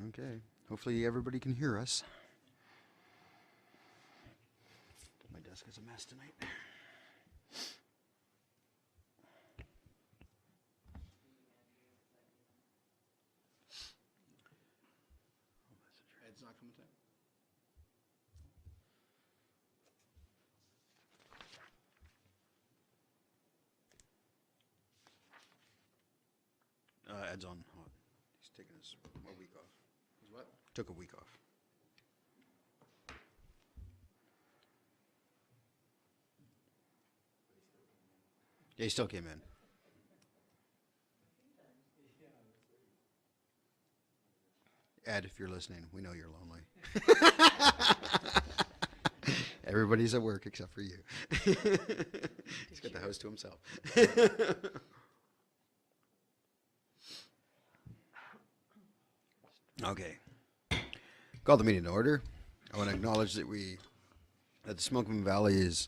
Okay. Hopefully everybody can hear us. My desk is a mess tonight. Ed's not coming tonight. Ed's on. He's taking a week off. Is what? Took a week off. Yeah, he still came in. Ed, if you're listening, we know you're lonely. Everybody's at work except for you. He's got the house to himself. Okay. Call the meeting to order. I want to acknowledge that the Smokeman Valley is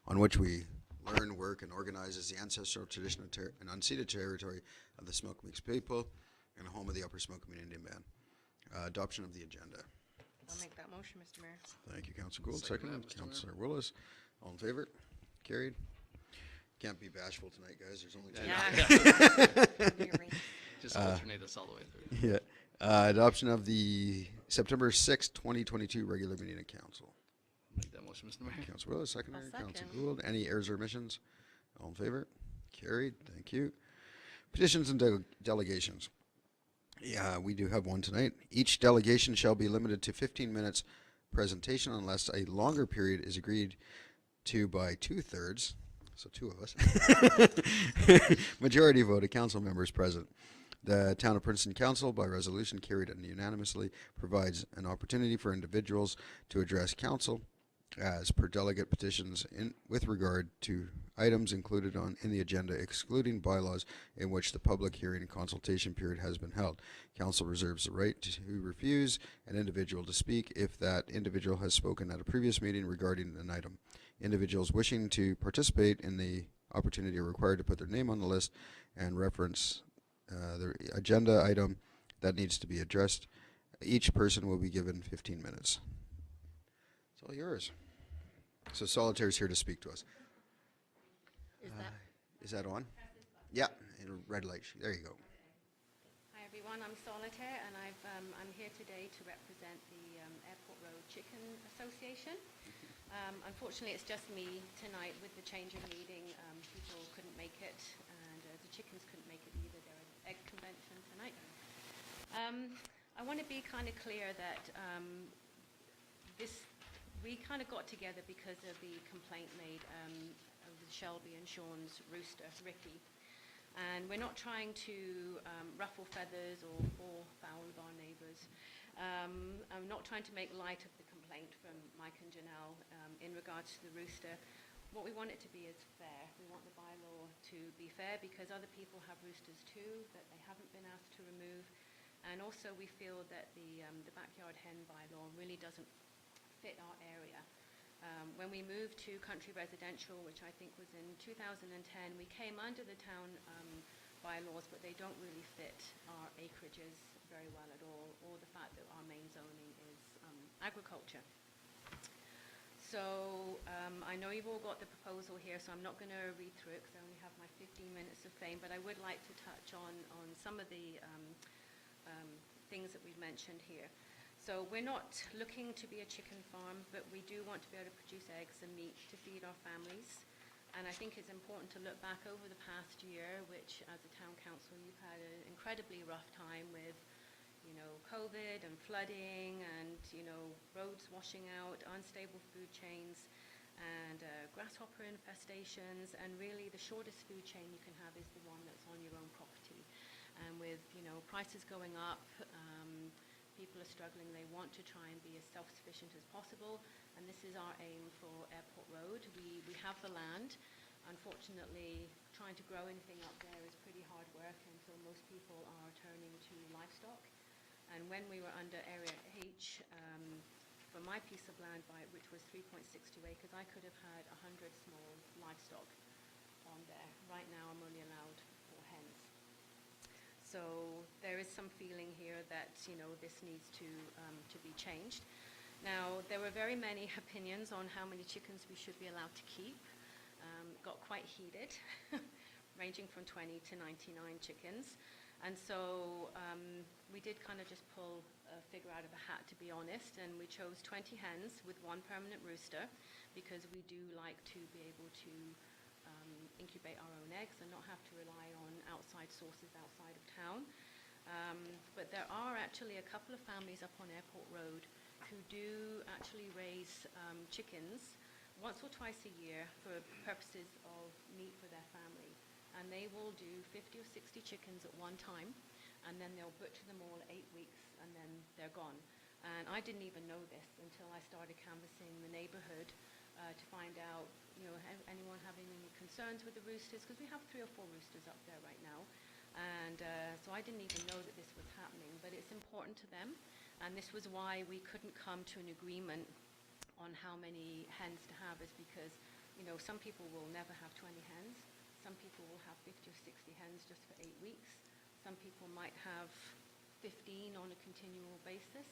on which we learn, work, and organize as the ancestral, traditional, and unceded territory of the Smokemeeks people and home of the Upper Smokeman Indian Band. Adoption of the agenda. I'll make that motion, Mr. Mayor. Thank you, Councillor Gould. Second, Second that, Mr. Mayor. Councillor Willis. All in favor? Carried. Can't be bashful tonight, guys. There's only two. Just alternate us all the way through. Yeah. Adoption of the September 6th, 2022 regular meeting of council. Make that motion, Mr. Mayor. Councillor Willis, second. I'll Councillor second. Gould. Any errors or omissions? All in favor? Carried. Thank you. Petitions and delegations. Yeah, we do have one tonight. Each delegation shall be limited to 15 minutes presentation unless a longer period is agreed to by 2/3, so two of us, majority vote of council members present. The Town of Princeton Council, by resolution carried unanimously, provides an opportunity for individuals to address council as per delegate petitions with regard to items included in the agenda, excluding bylaws in which the public hearing and consultation period has been held. Council reserves the right to refuse an individual to speak if that individual has spoken at a previous meeting regarding an item. Individuals wishing to participate in the opportunity are required to put their name on the list and reference the agenda item that needs to be addressed. Each person will be given 15 minutes. It's all yours. So Solitaire's here to speak to us. Is that on? Yeah, in a red light. There you go. Hi everyone, I'm Solitaire and I'm here today to represent the Airport Road Chicken Association. Unfortunately, it's just me tonight with the change of meeting. People couldn't make it and the chickens couldn't make it either. They're at egg convention tonight. I want to be kind of clear that we kind of got together because of the complaint made with Shelby and Sean's rooster, Ricky. And we're not trying to ruffle feathers or foul of our neighbours. I'm not trying to make light of the complaint from Mike and Janelle in regards to the rooster. What we want it to be is fair. We want the bylaw to be fair because other people have roosters too that they haven't been asked to remove. And also we feel that the backyard hen bylaw really doesn't fit our area. When we moved to Country Residential, which I think was in 2010, we came under the town bylaws, but they don't really fit our acreages very well at all, or the fact that our main zoning is agriculture. So I know you've all got the proposal here, so I'm not going to read through it because I only have my 15 minutes of fame, but I would like to touch on some of the things that we've mentioned here. So we're not looking to be a chicken farm, but we do want to be able to produce eggs and meat to feed our families. And I think it's important to look back over the past year, which as a town council, you've had an incredibly rough time with, you know, COVID and flooding and, you know, roads washing out, unstable food chains and grasshopper infestations. And really the shortest food chain you can have is the one that's on your own property. And with, you know, prices going up, people are struggling. They want to try and be as self-sufficient as possible, and this is our aim for Airport Road. We have the land. Unfortunately, trying to grow anything up there is pretty hard work, and so most people are turning to livestock. And when we were under Area H, for my piece of land, which was 3.62 acres, I could have had 100 small livestock on there. Right now, I'm only allowed 4 hens. So there is some feeling here that, this needs to be changed. Now, there were very many opinions on how many chickens we should be allowed to keep. Got quite heated, ranging from 20 to 99 chickens. And so we did kind of just pull a figure out of a hat, to be honest, and we chose 20 hens with 1 permanent rooster because we do like to be able to incubate our own eggs and not have to rely on outside sources outside of town. But there are actually a couple of families up on Airport Road who do actually raise chickens once or twice a year for purposes of meat for their family. And they will do 50 or 60 chickens at one time, and then they'll butcher them all at 8 weeks, and then they're gone. And I didn't even know this until I started canvassing the neighborhood to find out, anyone having any concerns with the roosters, because we have 3 or 4 roosters up there right now. And so I didn't even know that this was happening, but it's important to them. And this was why we couldn't come to an agreement on how many hens to have, is because, some people will never have 20 hens. Some people will have 50 or 60 hens just for 8 weeks. Some people might have 15 on a continual basis.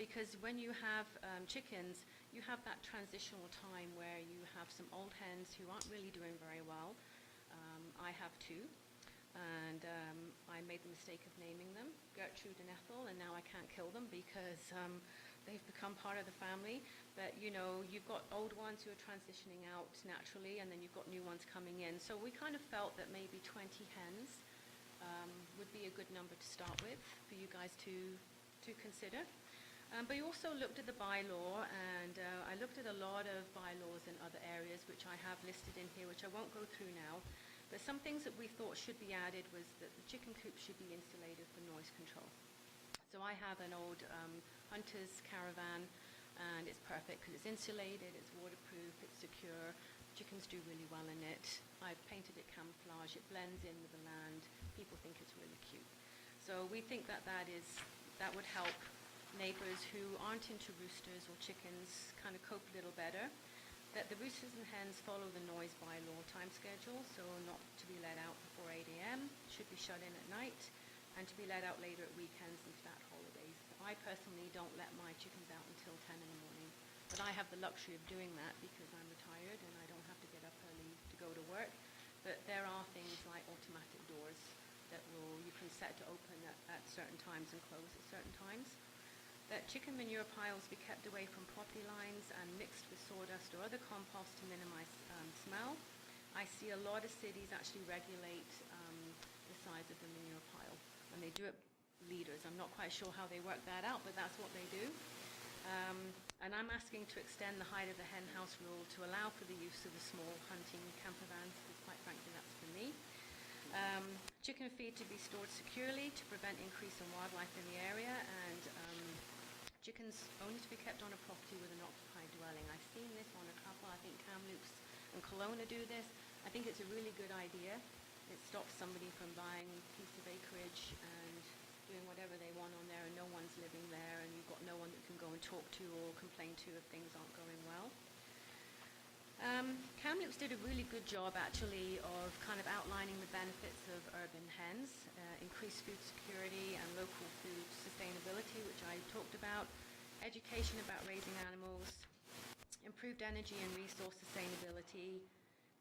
Because when you have chickens, you have that transitional time where you have some old hens who aren't really doing very well. I have 2. And I made the mistake of naming them, Gertrude and Ethel, and now I can't kill them because they've become part of the family. But, you've got old ones who are transitioning out naturally, and then you've got new ones coming in. So we kind of felt that maybe 20 hens would be a good number to start with for you guys to consider. But you also looked at the bylaw, and I looked at a lot of bylaws in other areas, which I have listed in here, which I won't go through now. But some things that we thought should be added was that the chicken coop should be insulated for noise control. So I have an old hunter's caravan, and it's perfect because it's insulated, it's waterproof, it's secure. Chickens do really well in it. I've painted it camouflage, it blends in with the land. People think it's really cute. So we think that that would help neighbors who aren't into roosters or chickens kind of cope a little better. That the roosters and hens follow the noise bylaw time schedule, so not to be let out before 8 a.m., should be shut in at night, and to be let out later at weekends and stat holidays. I personally don't let my chickens out until 10 in the morning, but I have the luxury of doing that because I'm retired and I don't have to get up early to go to work. But there are things like automatic doors that you can set to open at certain times and close at certain times. That chicken manure piles be kept away from property lines and mixed with sawdust or other compost to minimize smell. I see a lot of cities actually regulate the size of the manure pile, and they do it liters. I'm not quite sure how they work that out, but that's what they do. And I'm asking to extend the height of the hen house rule to allow for the use of the small hunting camper vans, because quite frankly that's for me. Chicken feed to be stored securely to prevent increase in wildlife in the area, and chickens only to be kept on a property with an occupied dwelling. I've seen this on a couple, I think Kamloops and Kelowna do this. I think it's a really good idea. It stops somebody from buying a piece of acreage and doing whatever they want on there, and no one's living there, and you've got no one that can go and talk to or complain to if things aren't going well. Kamloops did a really good job actually of kind of outlining the benefits of urban hens, increased food security and local food sustainability, which I talked about, education about raising animals, improved energy and resource sustainability,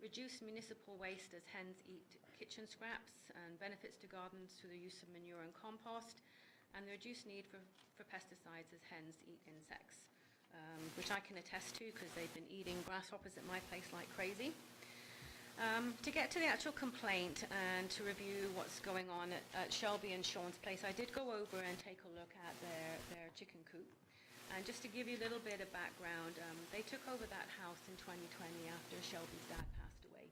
reduced municipal waste as hens eat kitchen scraps, and benefits to gardens through the use of manure and compost, and the reduced need for pesticides as hens eat insects. Which I can attest to because they've been eating grasshoppers at my place like crazy. To get to the actual complaint and to review what's going on at Shelby and Sean's place, I did go over and take a look at their chicken coop. And just to give you a little bit of background, they took over that house in 2020 after Shelby's dad passed away.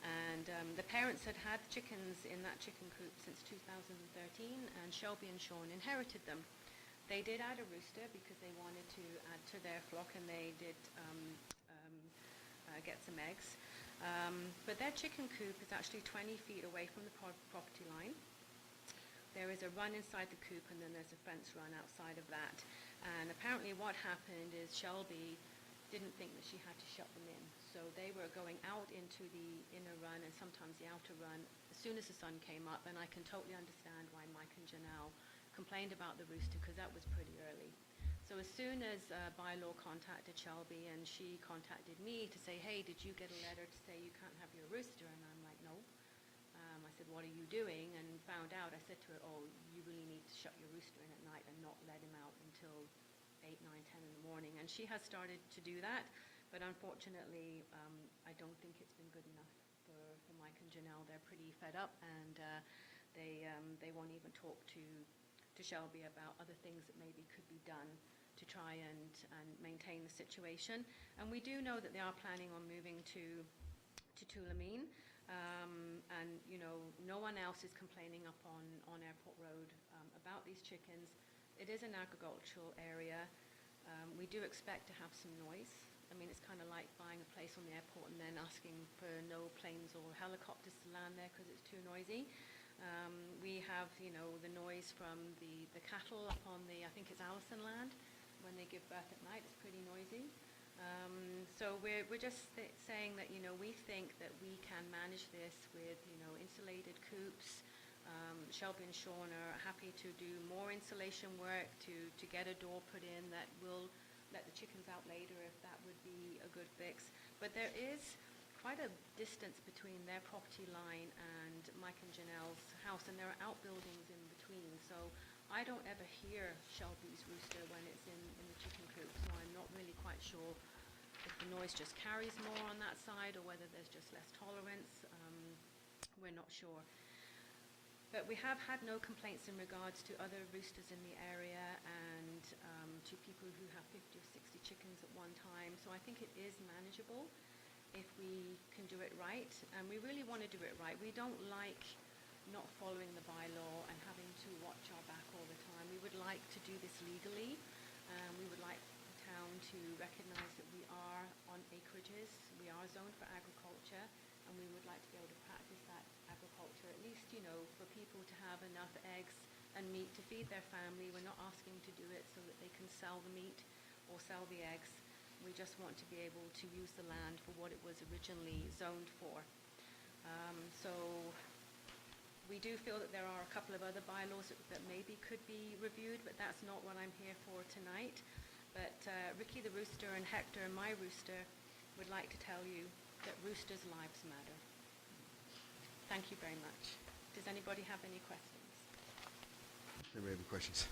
And the parents had had chickens in that chicken coop since 2013, and Shelby and Sean inherited them. They did add a rooster because they wanted to add to their flock, and they did get some eggs. But their chicken coop is actually 20 feet away from the property line. There is a run inside the coop, and then there's a fence run outside of that. And apparently what happened is Shelby didn't think that she had to shut them in. So they were going out into the inner run and sometimes the outer run as soon as the sun came up, and I can totally understand why Mike and Janelle complained about the rooster, because that was pretty early. So as soon as bylaw contacted Shelby, and she contacted me to say, hey, did you get a letter to say you can't have your rooster? And I'm like, no. I said, what are you doing? And found out, I said to her, oh, you really need to shut your rooster in at night and not let him out until 8, 9, 10 in the morning. And she has started to do that, but unfortunately, I don't think it's been good enough for Mike and Janelle. They're pretty fed up, and they won't even talk to Shelby about other things that maybe could be done to try and maintain the situation. And we do know that they are planning on moving to Tulameen. And, you know, no one else is complaining up on Airport Road about these chickens. It is an agricultural area. We do expect to have some noise. I mean, it's kind of like buying a place on the airport and then asking for no planes or helicopters to land there because it's too noisy. We have, you know, the noise from the cattle up on the, I think it's Allison land, when they give birth at night. It's pretty noisy. So we're just saying that, you know, we think that we can manage this with, you know, insulated coops. Shelby and Sean are happy to do more insulation work to get a door put in that will let the chickens out later if that would be a good fix. But there is quite a distance between their property line and Mike and Janelle's house, and there are outbuildings in between. So I don't ever hear Shelby's rooster when it's in the chicken coop, so I'm not really quite sure if the noise just carries more on that side or whether there's just less tolerance. We're not sure. But we have had no complaints in regards to other roosters in the area and to people who have 50 or 60 chickens at one time. So I think it is manageable if we can do it right. And we really want to do it right. We don't like not following the bylaw and having to watch our back all the time. We would like to do this legally. We would like the town to recognize that we are on acreages. We are zoned for agriculture, and we would like to be able to practice that agriculture, at least, you know, for people to have enough eggs and meat to feed their family. We're not asking to do it so that they can sell the meat or sell the eggs. We just want to be able to use the land for what it was originally zoned for. So we do feel that there are a couple of other bylaws that maybe could be reviewed, but that's not what I'm here for tonight. But Ricky the rooster and Hector and my rooster would like to tell you that roosters' lives matter. Thank you very much. Does anybody have any questions? Anybody have any questions?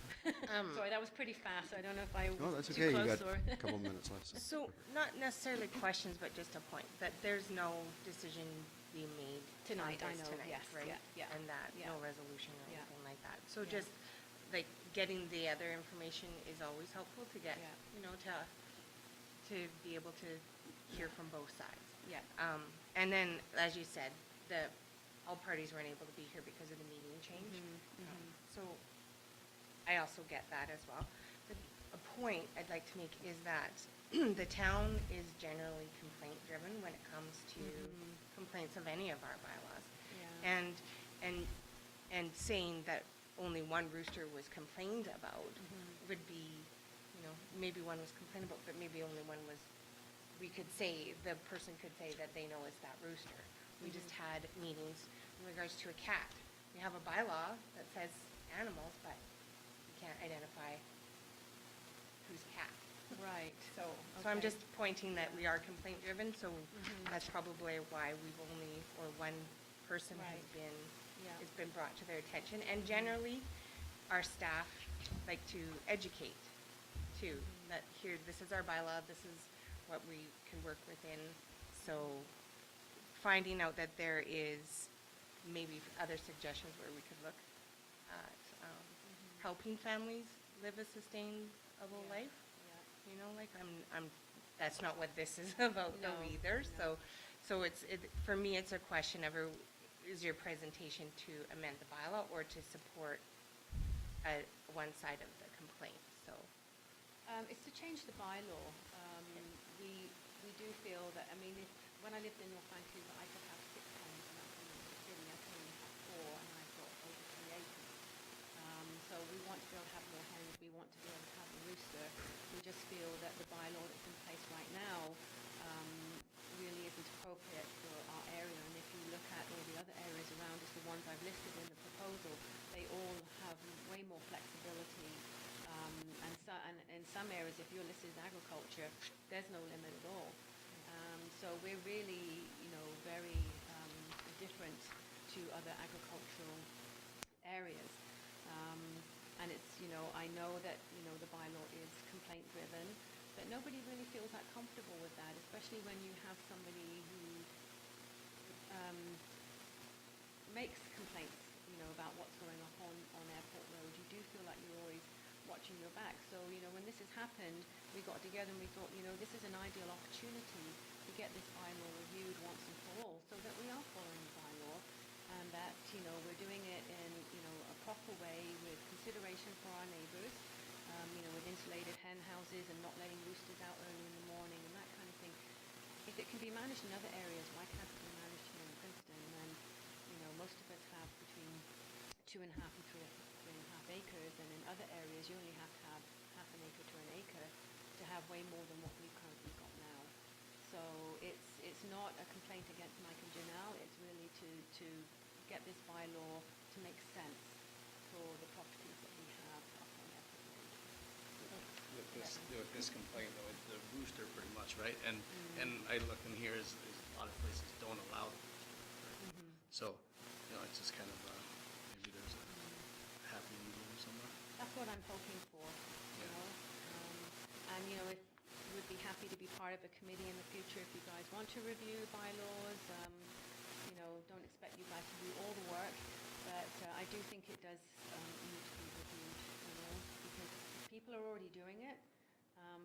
Sorry, that was pretty fast. I don't know if I was No, that's too okay. You close got or... a couple minutes left. So, not necessarily questions, but just a point, that there's no decision being made Tonight, on I this know, tonight, yes, right? yeah, yeah, And that, yeah. no resolution or Yeah. anything like that. So Yeah. just, like, getting the other information is always helpful to get, Yeah. you know, to be able to hear from both sides. Yeah. And then, as you said, all parties weren't able to be here because of the meeting change. So I also get that as well. But a point I'd like to make is that the town is generally complaint-driven when it comes to complaints of any of our bylaws. Yeah. And saying that only one rooster was complained about would be, you know, maybe one was complained about, but maybe only one was, we could say, the person could say that they know it's that rooster. We just had meetings in regards to a cat. We have a bylaw that says animals, but we can't identify whose cat. Right. So I'm Okay. just pointing that we are complaint-driven, so that's probably why we've only, or one person has Right. been, Yeah. it's been brought to their attention. And generally, our staff like to educate too, that here, this is our bylaw, this is what we can work within. So finding out that there is maybe other suggestions where we could look at helping families live a sustainable Yeah. life. Yeah. You know, like that's not what this is about though No, either. no. So for me, it's a question of, is your presentation to amend the bylaw or to support one side of the complaint? So, It's to change the bylaw. We do feel that, I mean, when I lived in North Vancouver, I could have 6 hens, and that's in the city. I can only have 4, and I've got over 3 acres. So we want to be able to have more hens. We want to be able to have a rooster. We just feel that the bylaw that's in place right now really is appropriate for our area. And if you look at all the other areas around us, the ones I've listed in the proposal, they all have way more flexibility. And in some areas, if you're listed as agriculture, there's no limit at all. So we're really, very different to other agricultural areas. And it's, I know that, the bylaw is complaint driven, but nobody really feels that comfortable with that, especially when you have somebody who makes complaints, about what's going on Airport Road. You do feel like you're always watching your back. So, when this has happened, we got together and we thought, this is an ideal opportunity to get this bylaw reviewed once and for all, so that we are following the bylaw, and that, we're doing it in, a proper way with consideration for our neighbours, with insulated hen houses and not letting roosters out early in the morning and that kind of thing. If it can be managed in other areas, why can't it be managed here in Princeton? And, most of us have between 2.5 and 3.5 acres, and in other areas you only have to have half an acre to an acre to have way more than what we've currently got now. So it's not a complaint against Mike and Janelle, it's really to get this bylaw to make sense for the properties that we have up on Airport Road. With this complaint, though, it's the rooster pretty much, right? And I look in here, is a lot of places don't allow the rooster, right? So, it's just kind of, maybe there's a happy medium somewhere. That's what I'm hoping for, you know. And, if you would be happy to be part of a committee in the future if you guys want to review bylaws. Don't expect you guys to do all the work, but I do think it does need to be reviewed, because people are already doing it,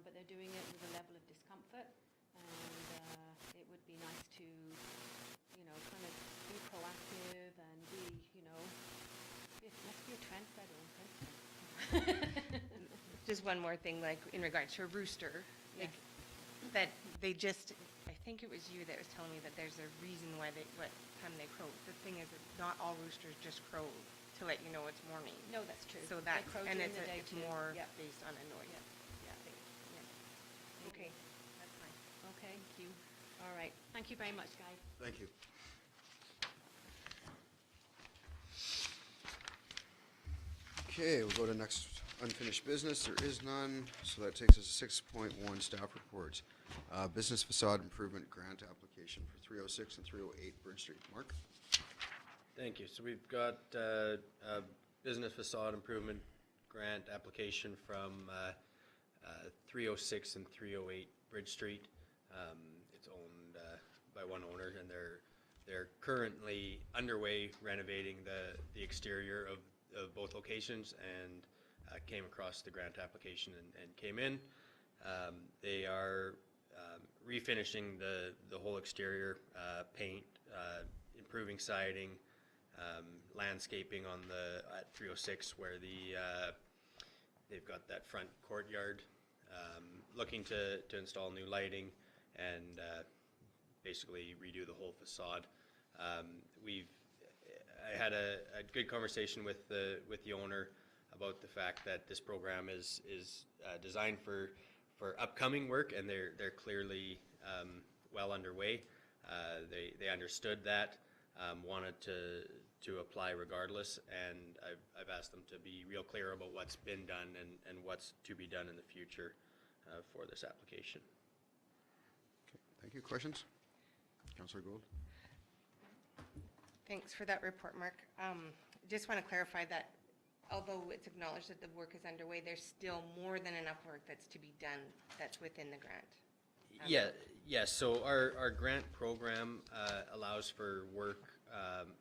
but they're doing it with a level of discomfort, and it would be nice to, kind of be proactive and be, let's be a trendsetter in Princeton. Just one more thing, like in regards to a rooster, like that they just, I think it was you that was telling me that there's a reason what time they crow. The thing is that not all roosters just crow to let you know it's morning. No, that's true. So They that, crow and during it's, the day it's too. more Yep. based on a noise. Yeah. Okay, that's fine. Okay, thank you. All right. Thank you very much, guys. Thank you. Okay, we'll go to next unfinished business. There is none, so that takes us to 6.1 staff reports. Business facade improvement grant application for 306 and 308 Bridge Street. Mark? Thank you. So we've got a business facade improvement grant application from 306 and 308 Bridge Street. It's owned by one owner, and they're currently underway renovating the exterior of both locations, and came across the grant application and came in. They are refinishing the whole exterior, paint, improving siding, landscaping on at 306 where they've got that front courtyard, looking to install new lighting and basically redo the whole facade. I had a good conversation with the owner about the fact that this program is designed for upcoming work, and they're clearly well underway. They understood that, wanted to apply regardless, and I've asked them to be real clear about what's been done and what's to be done in the future for this application. Okay, thank you. Questions? Councillor Gould? Thanks for that report, Mark. Just want to clarify that although it's acknowledged that the work is underway, there's still more than enough work that's to be done that's within the grant. Yes. So our grant program allows for work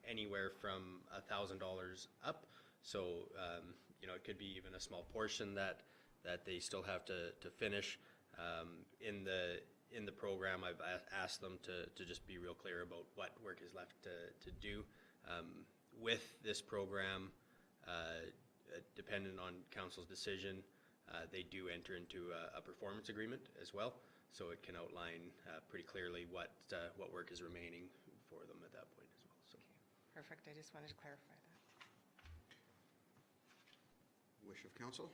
anywhere from $1,000 up. So it could be even a small portion that they still have to finish. In the program, I've asked them to just be real clear about what work is left to do. With this program, dependent on council's decision, they do enter into a performance agreement as well, so it can outline pretty clearly what work is remaining for them at that point as well. So. Okay, perfect. I just wanted to clarify that. Wish of council?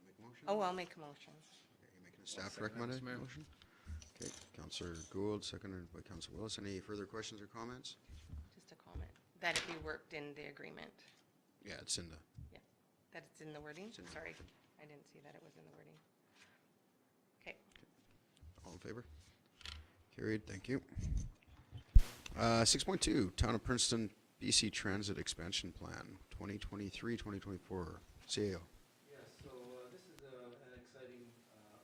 Make a motion? Oh, I'll make a motion. Okay, you're making a staff second that, recommended Mr. Mayor. motion? Okay, Councillor Gould, seconded by Councillor Willis. Any further questions or comments? Just a comment, that it be worked in the agreement, Yeah, it's in the, that it's in the wording? It's in the- Sorry, I didn't see that it was in the wording. Okay. all in favor? Carried, thank you. 6.2, Town of Princeton BC Transit Expansion Plan, 2023-2024. CAO. Yes, so this is an exciting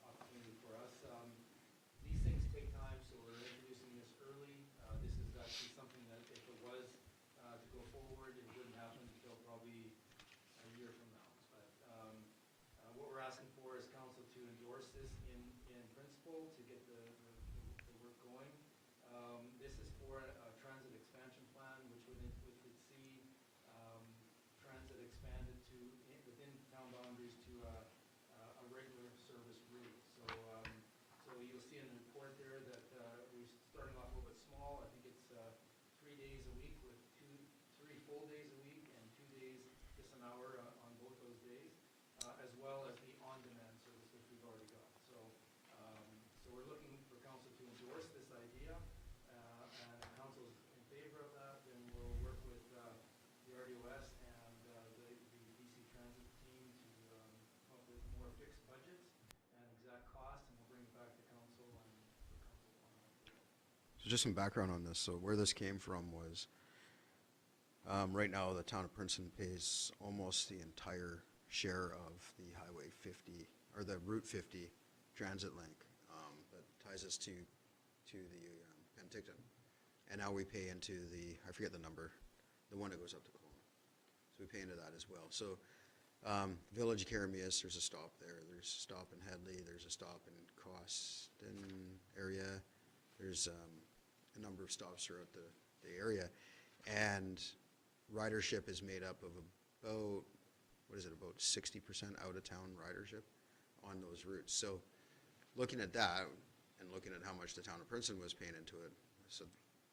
opportunity for us. These things take time, so we're introducing this early. This is actually something that if it was to go forward, it wouldn't happen until probably a year from now. But what we're asking for is council to endorse this in principle to get the work going. This is for a transit expansion plan, which would see transit expanded to within town boundaries to a regular service route. So you'll see in the report there that we're starting off a little bit small. I think it's 3 days a week with 3 full days a week and 2 days just an hour on both those days, as well as the on-demand service which we've already got. So we're looking for council to endorse this idea, and if council's in favor of that, then we'll work with the RDOS and the BC Transit team to come up with more fixed budgets and exact costs, and we'll bring it back to council and for council on. So just some background on this. So where this came from was, right now the town of Princeton pays almost the entire share of the Highway 50, or the Route 50 transit link that ties us to the Penticton. And now we pay into the, I forget the number, the one that goes up to Coyne. So we pay into that as well. So Village Caramias, there's a stop there. There's a stop in Headley. There's a stop in Coston area. There's a number of stops throughout the area. And ridership is made up of about, what is it, about 60% out-of-town ridership on those routes. So looking at that and looking at how much the town of Princeton was paying into it, so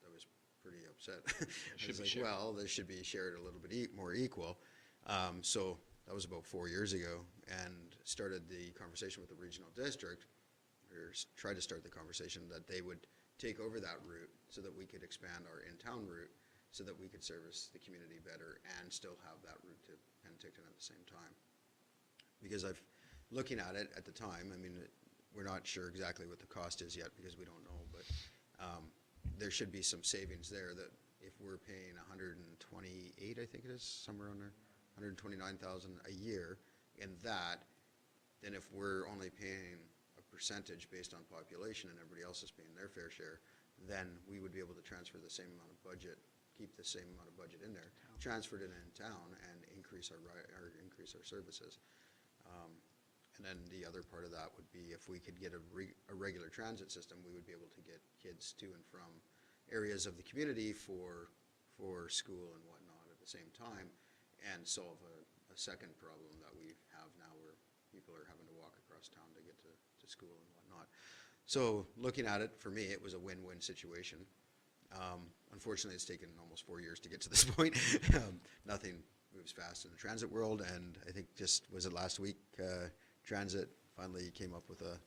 I was pretty upset. I was like, well, this should be shared a little bit more equal. So that was about 4 years ago, and started the conversation with the regional district, or tried to start the conversation that they would take over that route so that we could expand our in-town route so that we could service the community better and still have that route to Penticton at the same time. Because looking at it at the time, I mean, we're not sure exactly what the cost is yet because we don't know, but there should be some savings there that if we're paying 128, I think it is, somewhere on there, 129,000 a year in that, then if we're only paying a percentage based on population and everybody else is paying their fair share, then we would be able to transfer the same amount of budget, keep the same amount of budget in there, transfer it in town and increase our services. And then the other part of that would be if we could get a regular transit system, we would be able to get kids to and from areas of the community for school and whatnot at the same time, and solve a second problem that we have now where people are having to walk across town to get to school and whatnot. So looking at it, for me, it was a win-win situation. Unfortunately, it's taken almost 4 years to get to this point. Nothing moves fast in the transit world, and I think just, was it last week, Transit finally came up with a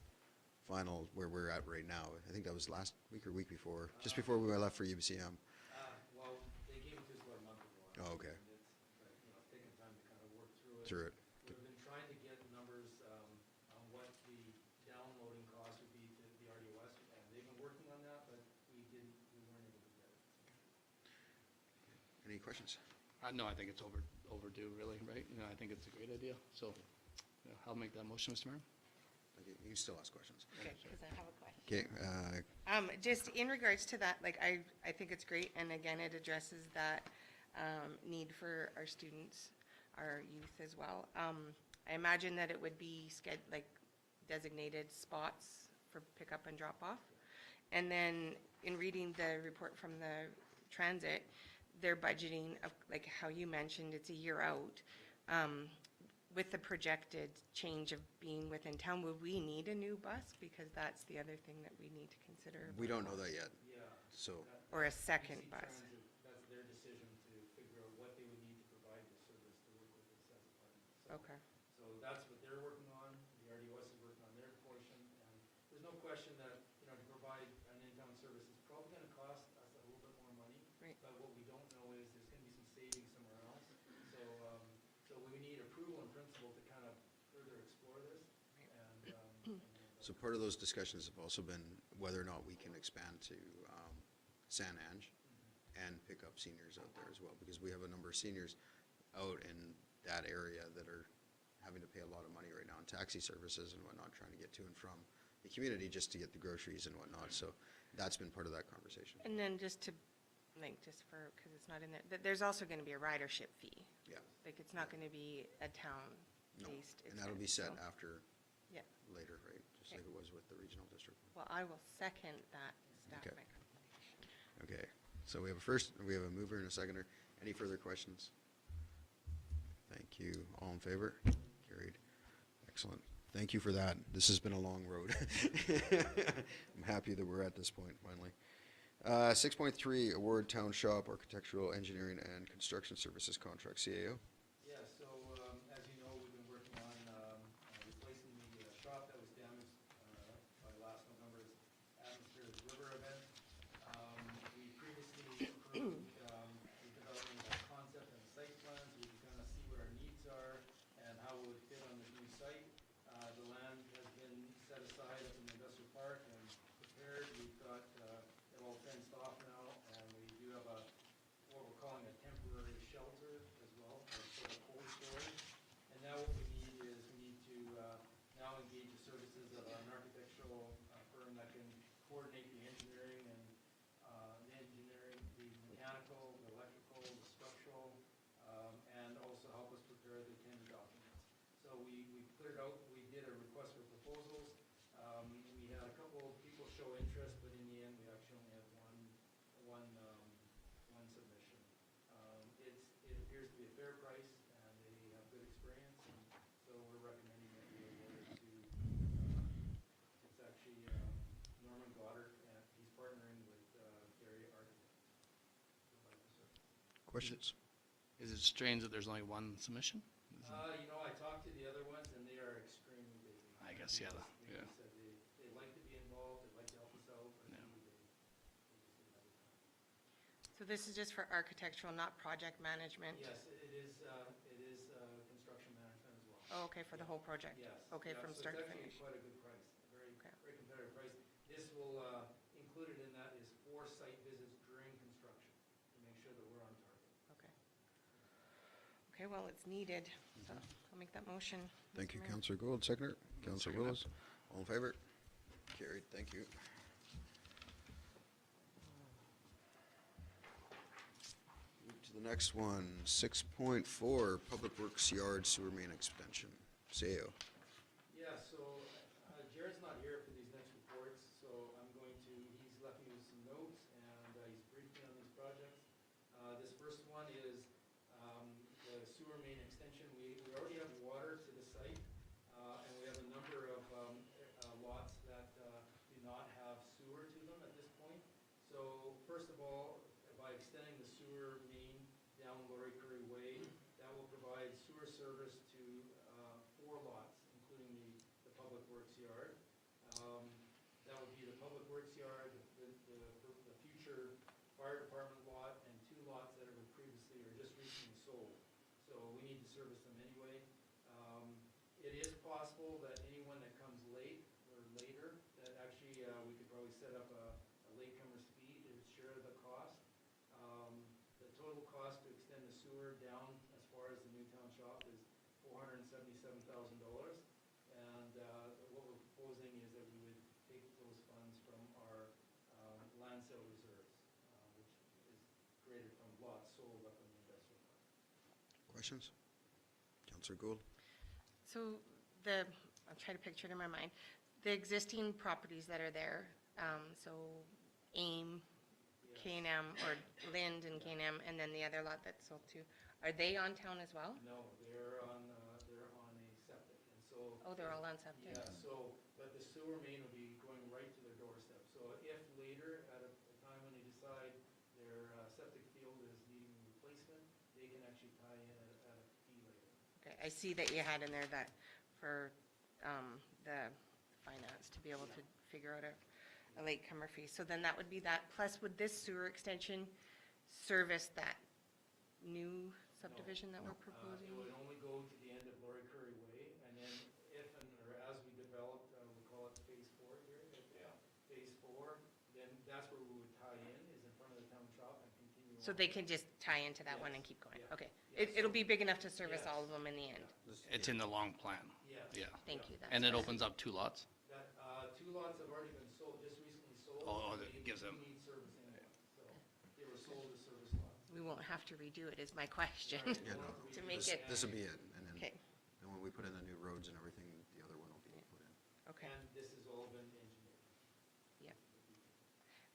final where we're at right now. I think that was last week or week before, just before we left for UBCM. Well, they gave it to us about a month ago. Oh, okay. And it's taken time to kind of work through it. Through it. We've been trying to get numbers on what the downloading cost would be to the RDOS, and they've been working on that, but we weren't able to get it. Any questions? No, I think it's overdue, really, right? You know, I think it's a great idea, so yeah, I'll make that motion, Mr. Mayor. Okay, you can still ask questions. Okay, because I have a question. Okay, Just in regards to that, like, I think it's great, and again, it addresses that need for our students, our youth as well. I imagine that it would be designated spots for pickup and drop off. And then in reading the report from the transit, they're budgeting, like how you mentioned, it's a year out. With the projected change of being within town, would we need a new bus? Because that's the other thing that we need to consider. we don't know that yet, Yeah. so, Or a second BC bus. Transit, that's their decision to figure out what they would need to provide the service to work with this as a partner. Okay. So that's what they're working on, the RDOS is working on their portion, and there's no question that, to provide principle to kind of further explore this. And So part of those discussions have also been whether or not we can expand to San Ange and pick up seniors out there as well, because we have a number of seniors out in that area that are having to pay a lot of money right now in taxi services and whatnot, trying to get to and from the community just to get the groceries and whatnot. So that's been part of that conversation. And then just to, like, just for, because it's not in there, there's also going to be a ridership fee. Yeah. Like, it's not going to be a No. town-based expense. And that'll be set so- after Yeah. later, right? Just Okay. like it was with the regional district. Well, I will second that staff Okay. recommendation. Okay, so we have a mover and a seconder. Any further questions? Thank you. All in favor? Carried. Excellent. Thank you for that. This has been a long road. I'm happy that we're at this point finally. 6.3, award town shop architectural engineering and construction services contract, CAO. Yeah, so, as you know, we've been working on replacing the shop that was damaged by last November's Atmospheric River event. We previously approved the development of a concept and site plans. We can kind of see what our needs are and how it would fit on the new site. The land has been set aside up in the industrial park and prepared. We've got it all fenced off now, and we do have what we're calling a temporary shelter as well, or sort of cold storage. And now what we need is we need to now engage the services of an architectural firm that can coordinate the engineering and the mechanical, the electrical, the structural, and also help us prepare the tender documents. So we cleared out, we did a request for proposals. We had a couple of people show interest, but in the end, we actually only had one submission. It appears to be a fair price, and they have good experience, and so we're recommending that we award it to, it's actually Norman Goddard, and he's partnering with Gary ARDM. Questions? Is it strange that there's only one submission? I talked to the other ones, and they are extremely busy. I guess, yeah, They yeah. just said they'd like to be involved, they'd like to help us out, but Yeah. they just didn't have the time. So this is just for architectural, not project management? Yes, it is construction management as well. Oh, okay, for the whole project? Yes. Okay, Yeah, from so start to it's finish? actually quite a good price, a very, Okay. very competitive price. This will, included in that is 4 site visits during construction to make sure that we're on target. Okay. Okay, well, it's needed, so I'll make that motion. Thank you, Mr. Mayor. Councillor Gould. Seconder? Councillor second Willis? All in favor? Carried. Thank you. Move to the next one, 6.4, Public Works Yard Sewer Main Extension, CAO. Yeah, so Jared's not here for these next reports, so I'm going to, he's left me with some notes, and he's briefed me on these projects. This first one is the sewer main extension. We already have water to the site, and we have a number of lots that do not have sewer to them at this point. So first of all, by extending the sewer main down Laurie Curry Way, that will provide sewer service to 4 lots, including the Public Works Yard. That would be the Public Works Yard, the future fire department lot, and 2 lots that were previously or just recently sold. So we need to service them anyway. It is possible that anyone that comes late or later, that actually we could probably set up a latecomer's fee to share the cost. The total cost to extend the sewer down as far as the new town shop is $477,000. And what we're proposing is that we would take those funds from our land sale reserves, which is created from lots sold up in the industrial park. Questions? Councillor Gould? So I'll try to picture it in my mind, the existing properties that are there, so AIM, Yes. K&M, or Lind and K&M, and then the other lot that's sold too, are they on town as well? No, they're on a septic, and so. Oh, they're all on septic? Yeah, so, but the sewer main will be going right to their doorstep. So if later, at a time when they decide their septic field is needing replacement, they can actually tie in at a fee later. Okay, I see that you had in there that for the finance to be able to figure out a latecomer fee. So then that would be that, plus would this sewer extension service that new subdivision that we're proposing? It would only go to the end of Lori Curry Way, and then if and or as we develop, we call it phase 4 here. Phase 4, then that's where we would tie in, is in front of the town shop and continue on. So they can just tie into that one and keep going? Yeah. Okay. Yeah, It'll so- be big enough to service Yes. all of them in the end? It's in the long plan, Yes. yeah. Thank you. That's And it fine. opens up 2 lots? That, 2 lots have already been sold, just recently sold. Oh, and that they gives them- do need service anyway, so they were sold as service lots. We won't have to redo it, is my question. Right, Yeah, we'll no, have to To redo make it. it- This will be it, and then, Okay, and when we put in the new roads and everything, the other one will be put in. okay, And this has all been engineered. yeah.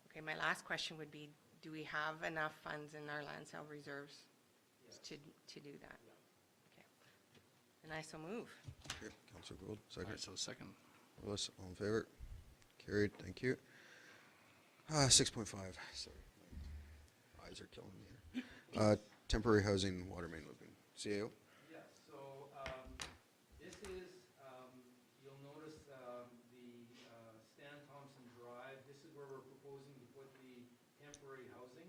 Okay, my last question would be, do we have enough funds in our land sale reserves Yes. to do that? Yeah. Okay. And I so move. Okay, Councillor Gould, All second. right, so second. Willis, all in favor? Carried, thank you. 6.5, sorry, my eyes are killing me here. Temporary housing water main looping. CAO? Yes, so, this is, you'll notice, the, Stan Thompson Drive, this is where we're proposing to put the temporary housing.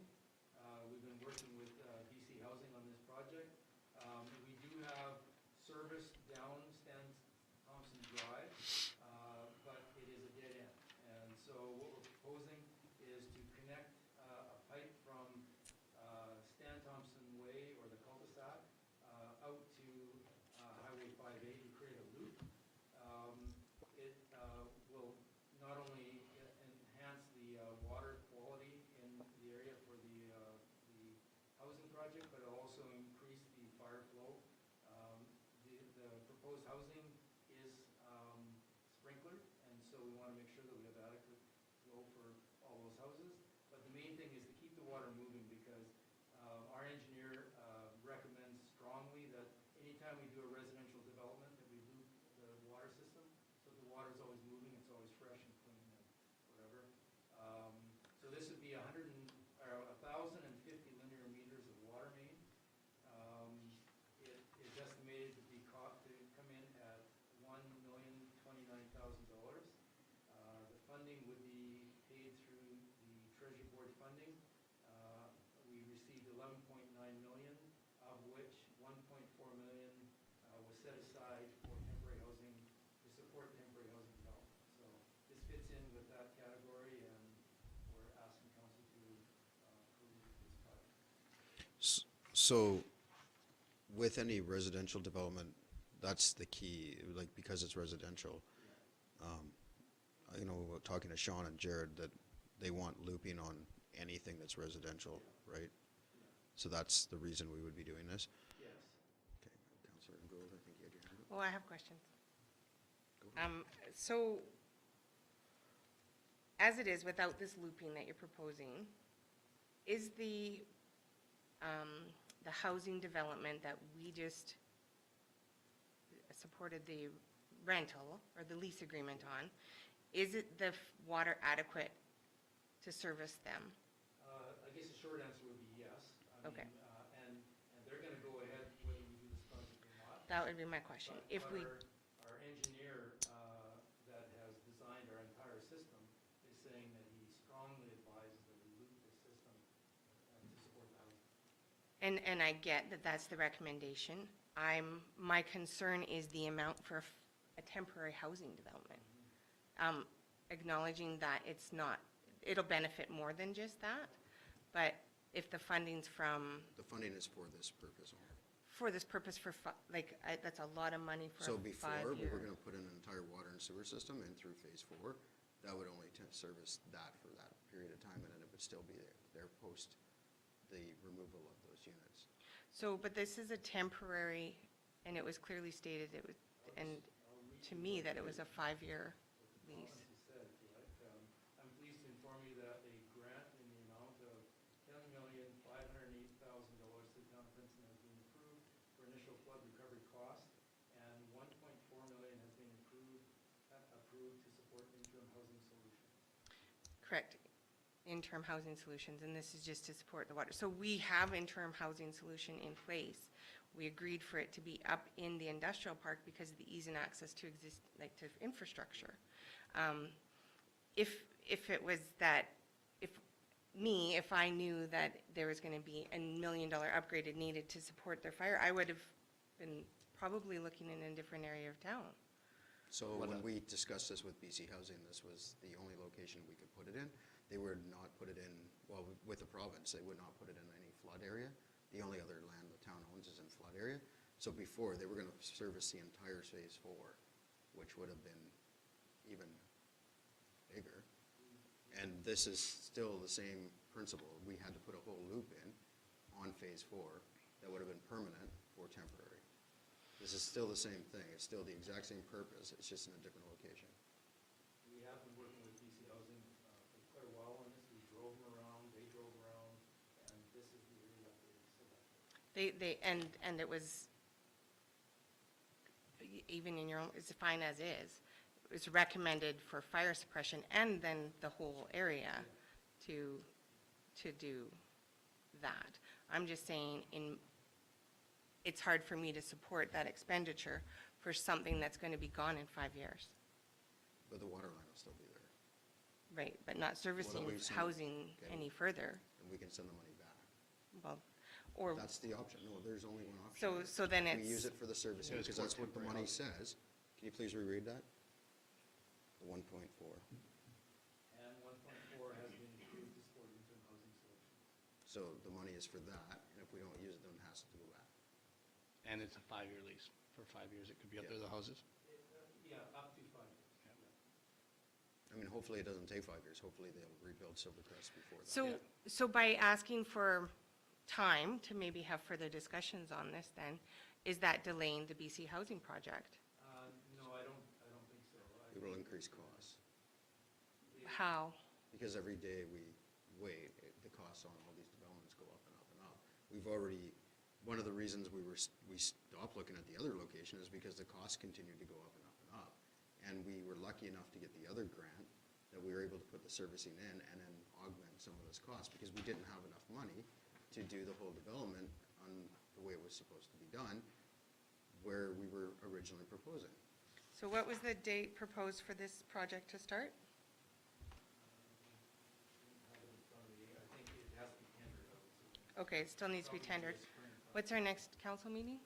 We've been working with, BC Housing on this project. We do have service down Stan Thompson Drive, but it is a dead end. And so what we're proposing is to connect, a pipe from, Stan Thompson Way or the cul-de-sac, out to, Highway 5A to create a loop. It, will not only enhance the, water quality in the area for the housing project, but it'll also increase the fire flow. The proposed housing is, sprinklered, and so we want to make sure that we have adequate flow for all those houses. But the main thing is to keep the water moving, because, our engineer, recommends strongly that anytime we do a residential development, that we loop the water system, so the water's always moving, it's always fresh and clean and whatever. So this would be 1,050 linear meters of water main. It is estimated to come in at $1,029,000. The funding would be paid through the Treasury Board funding. We received 11.9 million, of which 1.4 million was set aside for temporary housing, to support temporary housing development. So this fits in with that category, and we're asking council to approve this project. So, with any residential development, that's the key, like, because it's residential. You know, talking to Sean and Jared, that they want looping on anything that's residential, right? So that's the reason we would be doing this. Yes. Okay, Councillor Gould, I think you had your hand up. Oh, I have questions. Go ahead. So, as it is, without this looping that you're proposing, is the housing development that we just supported the rental or the lease agreement on, is it the water adequate to service them? I guess the short answer would be yes. I Okay. mean, and they're gonna go ahead whether we do this project or not. That would be my question. But If we, our engineer, that has designed our entire system is saying that he strongly advises that we loop the system, to support the housing. and I get that that's the recommendation. My concern is the amount for a temporary housing development. Acknowledging that it's not, it'll benefit more than just that, but if the funding's from, The funding is for this purpose only. for this purpose that's a lot of money for So a before, we 5-year. were gonna put in an entire water and sewer system, and through phase 4, that would only service that for that period of time, and then it would still be there post the removal of those units. So, but this is a temporary, and it was clearly stated, it was, and to me, that it was a 5-year lease. As you said, if you like, I'm pleased to inform you that a grant in the amount of $10,508,000 to the Town of Princeton has been approved for initial flood recovery costs, and $1.4 million has been approved to support interim housing solutions. Correct, interim housing solutions, and this is just to support the water. So we have interim housing solution in place. We agreed for it to be up in the industrial park because of the ease and access to to infrastructure. If it was that, if me, if I knew that there was gonna be a $1 million upgrade it needed to support their fire, I would have been probably looking in a different area of town. So What when else? we discussed this with BC Housing, this was the only location we could put it in. They would not put it in, well, with the province, they would not put it in any flood area. The only other land the town owns is in flood area. So before, they were gonna service the entire phase 4, which would have been even bigger. And this is still the same principle. We had to put a whole loop in on phase 4 that would have been permanent or temporary. This is still the same thing. It's still the exact same purpose. It's just in a different location. We have been working with BC Housing for quite a while on this. We drove them around, they drove around, and this is the area that they selected. And it was, even in your own, it's fine as is. It was recommended for fire suppression and then the whole area to do that. I'm just saying, it's hard for me to support that expenditure for something that's gonna be gone in 5 years. But the water line will still be there, Right, but not servicing we've seen- housing okay. any further. and we can send the money back. Well, or, That's the option. No, there's only one option. so then We use it's, it for the servicing, Yeah, it's because for that's what the temporary money housing. says. Can you please reread that? The 1.4. And 1.4 has been approved to support interim housing solutions. So the money is for that, and if we don't use it, then it has to go back. And it's a 5-year lease. For 5 years, it could be up there, the houses. Yeah, up to 5 years. I mean, hopefully it doesn't take 5 years. Hopefully they'll rebuild Silvercrest before that. so by asking for time to maybe have further discussions on this then, is that delaying the BC housing project? No, I don't think so. It will increase costs, How? because every day we wait, the costs on all these developments go up and up and up. We've already, one of the reasons we stopped looking at the other location is because the costs continue to go up and up and up. And we were lucky enough to get the other grant, that we were able to put the servicing in and then augment some of those costs, because we didn't have enough money to do the whole development on the way it was supposed to be done, where we were originally proposing. So what was the date proposed for this project to start? I don't have it in front of me. I think it has to be tendered out. So Okay, it still needs to be probably tendered. this spring. What's our next council meeting?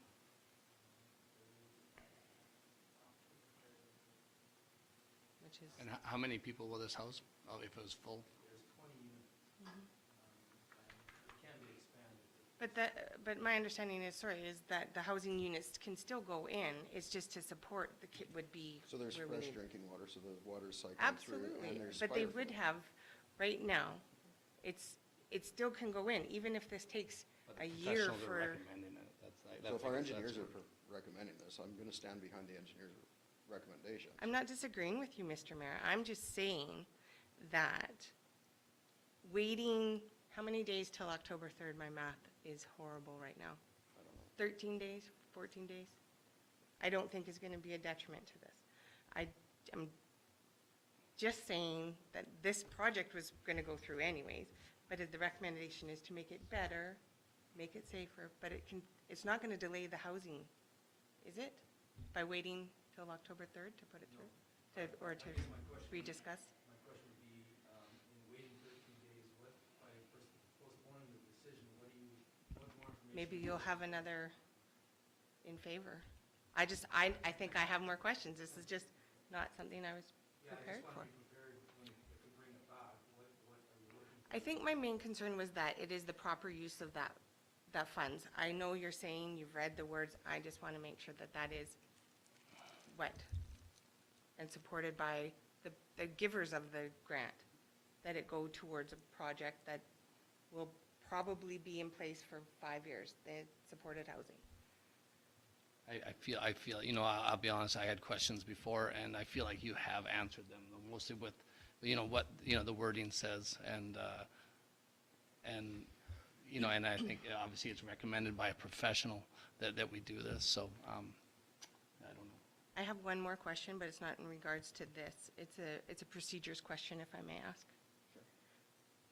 Which is, And how many people will this house, if it was full? There's 20 units. Mm-hmm. And it can be expanded. but my understanding is, is that the housing units can still go in, it's just to support the kid would be. So there's where we fresh need- drinking water, so the water's cycling through, Absolutely, and there's but they fire would flow. have, right now, it still can go in, even if this takes But the a year professionals are for, recommending it. So if our engineers are recommending this, I'm gonna stand behind the engineer's recommendation. I'm not disagreeing with you, Mr. Mayor, I'm just saying that waiting, how many days till October 3rd? My math is horrible right now. I don't know. 13 days, 14 days? I don't think is going to be a detriment to this. I'm just saying that this project was going to go through anyways, but the recommendation is to make it better, make it safer, but it's not going to delay the housing, is it? By waiting till October 3rd to put it through? Or to I guess my question- rediscuss? My question would be, in waiting 13 days, what, by postponing the decision, what more information? Maybe you'll have another in favor. I think I have more questions. This is just not something I was prepared Yeah, I just for. want to be prepared if we bring it back, what are we looking for? I think my main concern was that it is the proper use of that funds. I know you're saying, you've read the words, I just want to make sure that that is what? And supported by the givers of the grant, that it go towards a project that will probably be in place for 5 years, the supported housing. I feel, I'll be honest, I had questions before, and I feel like you have answered them, mostly with, what, the wording says, and I think obviously it's recommended by a professional that we do this, so, I don't know. I have one more question, but it's not in regards to this. It's a procedures question, if I may ask.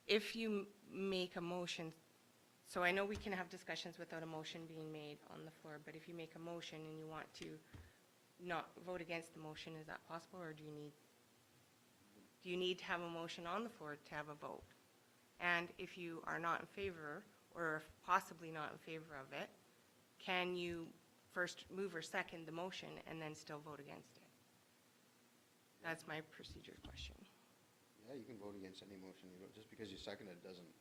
If you make a motion, so I know we can have discussions without a motion being made on the floor, but if you make a motion and you want to not vote against the motion, is that possible, or do you need to have a motion on the floor to have a vote? And if you are not in favor, or possibly not in favor of it, can you first move or second the motion and then still vote against it? That's my procedure question. Yeah, you can vote against any motion. You don't, just because you seconded doesn't,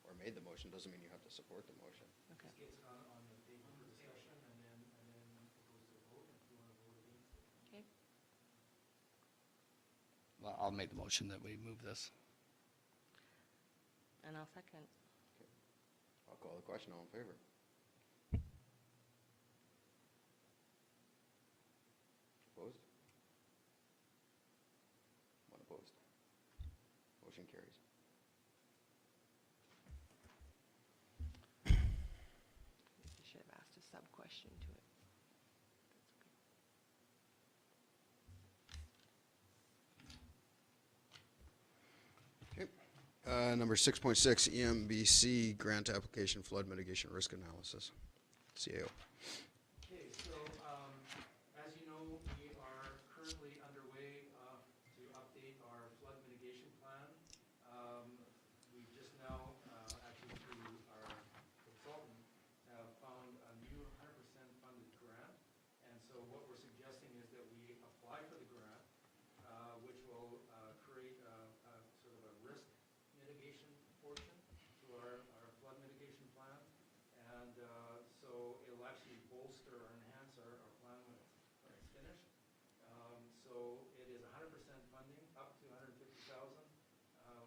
or made the motion, doesn't mean you have to support the motion. Okay. This gets on the table for discussion, and then it goes to a vote, if you want to vote against it. Okay. Well, I'll make the motion that we move this. And I'll second. I'll call the question. All in favor? Opposed? One opposed. Motion carries. I should have asked a sub-question to it. Okay. Number 6.6, EMBC grant application flood mitigation risk analysis. CAO. Okay, so, as you know, we are currently underway to update our flood mitigation plan. We just now, actually through our consultant, have found a new 100% funded grant. And so what we're suggesting is that we apply for the grant, which will create a sort of a risk mitigation portion to our flood mitigation plan. And so it'll actually bolster or enhance our plan when it's finished. So it is 100% funding, up to 150,000.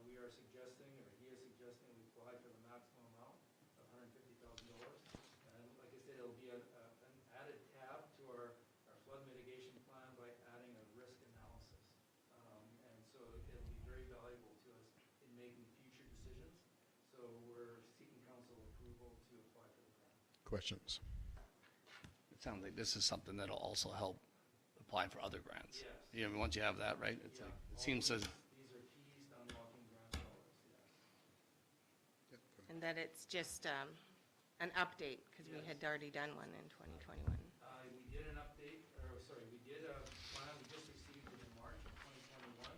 We are suggesting, or he is suggesting, we apply for the maximum amount of $150,000. And like I said, it'll be an added tab to our flood mitigation plan by adding a risk analysis. And so it'll be very valuable to us in making future decisions. So we're seeking council approval to apply for the grant. Questions? It sounds like this is something that'll also help apply for other grants. Yes. Yeah, I mean, once you have that, right? It's Yeah, like, it all seems to, These are keys to unlocking grant dollars, yes. And that it's just an update, because we had already done one in 2021. We did an update, or sorry, we did a plan, we just received it in March of 2021.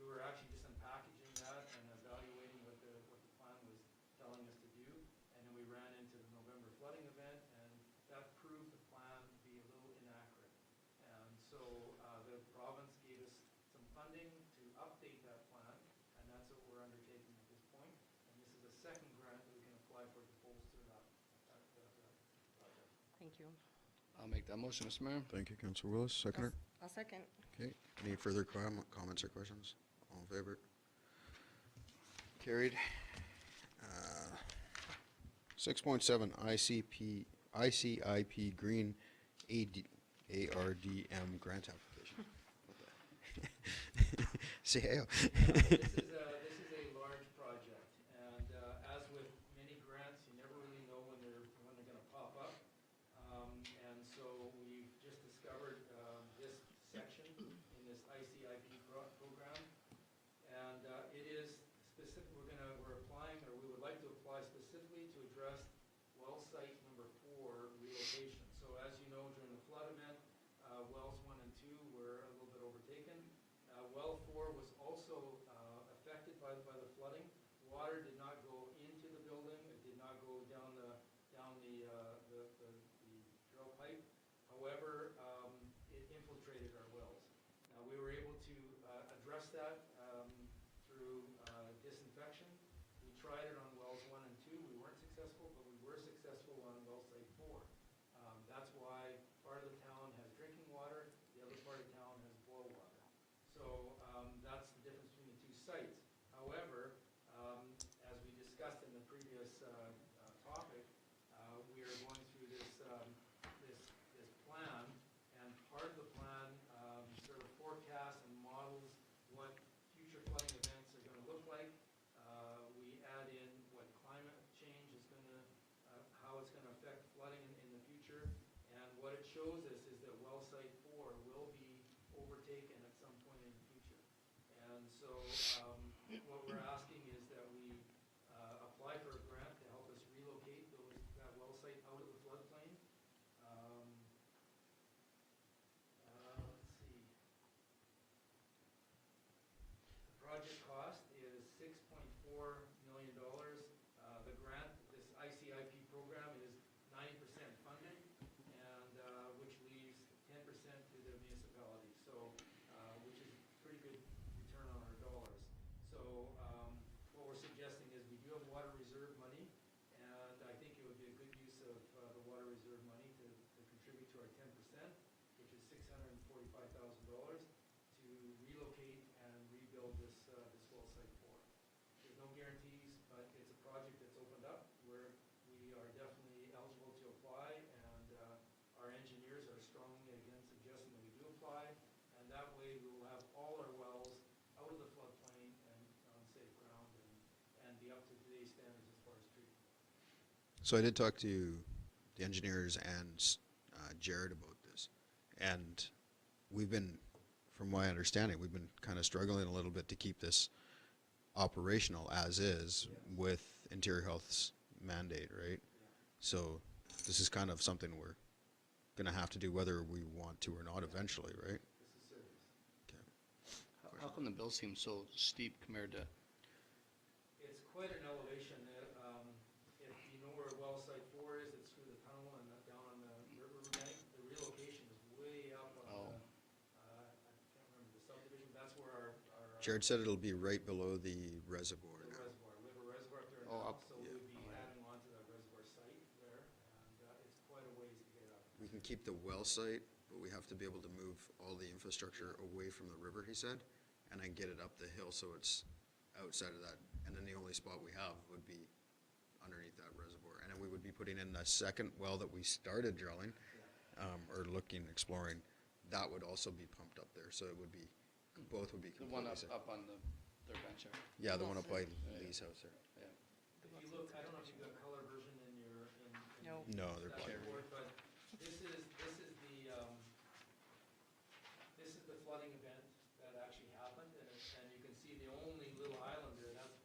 We were actually just unpackaging that and evaluating what the plan was telling us to do. And then we ran into the November flooding event, and that proved the plan to be a little inaccurate. And so the province gave us some funding to update that plan, and that's what we're undertaking at this point. And this is a second grant that we can apply for to bolster that project. Thank you. I'll make that motion, Mr. Mayor. Thank you, Councilor Willis. Seconder? I'll second. Okay. Any further comments or questions? All in favor? Carried. 6.7, ICIP Green ARDM grant application. CAO. This is a large project, and as with many grants, you never really know when they're gonna pop up. And so we've just discovered this section in this ICIP program, and it is specific. We're applying, or we would like to apply specifically to address well site number 4 relocation. So as you know, during the flood event, wells 1 and 2 were a little bit overtaken. Well 4 was also affected by the flooding. Water did not go into the building. It did not go down the drill pipe. However, it infiltrated our wells. Now we were able to address that through disinfection. We tried it on wells 1 and 2. We weren't successful, but we were successful on well site 4. That's why part of the town has drinking water, the other part of town has boil water. So that's the difference between the two sites. However, as we discussed in the previous topic, we are going through this plan, and part of the plan sort of forecasts and models what future flooding events are going to look like. We add in what climate change is going to, how it's going to affect flooding in the future. And what it shows us is that well site 4 will be overtaken at some point in the future. And so what we're asking is that we apply for a grant to help us relocate that well site out of the floodplain. Let's see. The project cost is $6.4 million. to our 10%, which is $645,000 to relocate and rebuild this well site 4. There's no guarantees, but it's a project that's opened up where we are definitely eligible to apply, and our engineers are strongly again suggesting that we do apply, and that way we will have all our wells out of the floodplain and on safe ground and be up to today's standards as far as treatment. So I did talk to the engineers and Jared about this, and we've been, from my understanding, we've been kind of struggling a little bit to keep this operational as is with Interior Health's mandate, right? So this is kind of something we're going to have to do whether we want to or not eventually, right? This is serious. Okay. How come the bill seems so steep compared to, It's quite an elevation. If you know where well site 4 is, it's through the tunnel and down on the river bank. The relocation is way up on the, I can't remember the subdivision. That's where our Jared said it'll be right below the reservoir the now. reservoir. We have a reservoir up there Oh, now, up- so we would be adding on to that reservoir site there, and it's quite a ways to get up. We can keep the well site, but we have to be able to move all the infrastructure away from the river, he said, and then get it up the hill so it's outside of that. And then the only spot we have would be underneath that reservoir. And then we would be putting in the second well that we started drilling, or looking, exploring. That would also be pumped up there, so it would be, both would be the one completely up safe. on the third bench there? Yeah, the one up by Yeah. Lee's house there. Yeah. If you look, I don't know if you've got color version in your, in No. No, they're that black. report, but this is the flooding event that actually happened, and you can see the only little island there, that's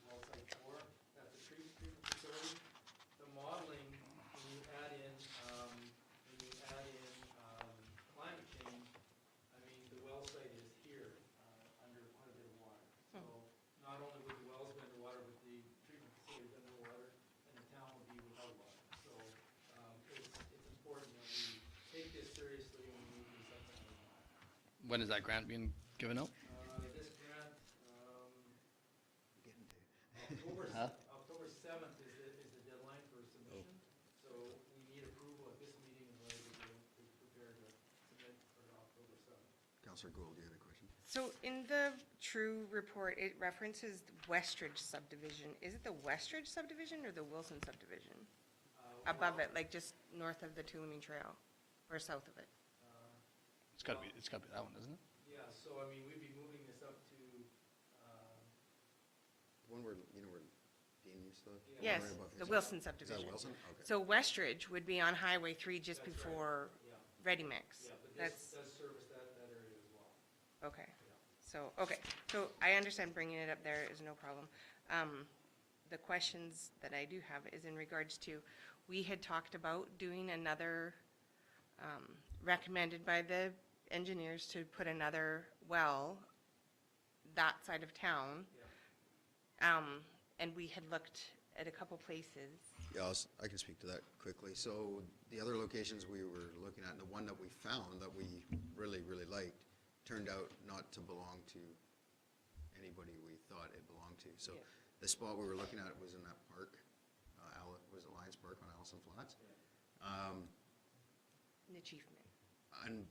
well site 4, that's a treatment facility. The modeling, when you add in climate change, I mean, the well site is here, under quite a bit of water. So not only would the wells be underwater, but the treatment facility is underwater, and the town would be without water. So it's important that we take this seriously and we do something like that. When is that grant being given out? This grant, Huh? October 7th is the deadline for submission. So we need approval at this meeting in order to prepare to submit for October 7th. Councillor Gould, you had a question? So in the True report, it references Westridge subdivision. Is it the Westridge subdivision or the Wilson subdivision? Above it, like just north of the Tulameen Trail, or south of it? It's gotta be that one, isn't it? Yeah, so I mean, we'd be moving this up to, The one where, you know, where Dean used to live? Yeah. Yes, Right above the his- Wilson Is that subdivision. Wilson? Okay. So Westridge would be on Highway 3 just That's right. before yeah, Ready Mix. yeah, but That's, this does service that area as well. okay. Yeah. So I understand bringing it up there is no problem. The questions that I do have is in regards to, we had talked about doing another, recommended by the engineers to put another well that side of town. Yeah. And we had looked at a couple places. Yeah, I can speak to that quickly. So the other locations we were looking at, and the one that we found that we really, really liked, turned out not to belong to anybody we thought it belonged to. So Yeah. the spot we were looking at was in that park, was it Lions Park on Allison Flats? The Chiefman.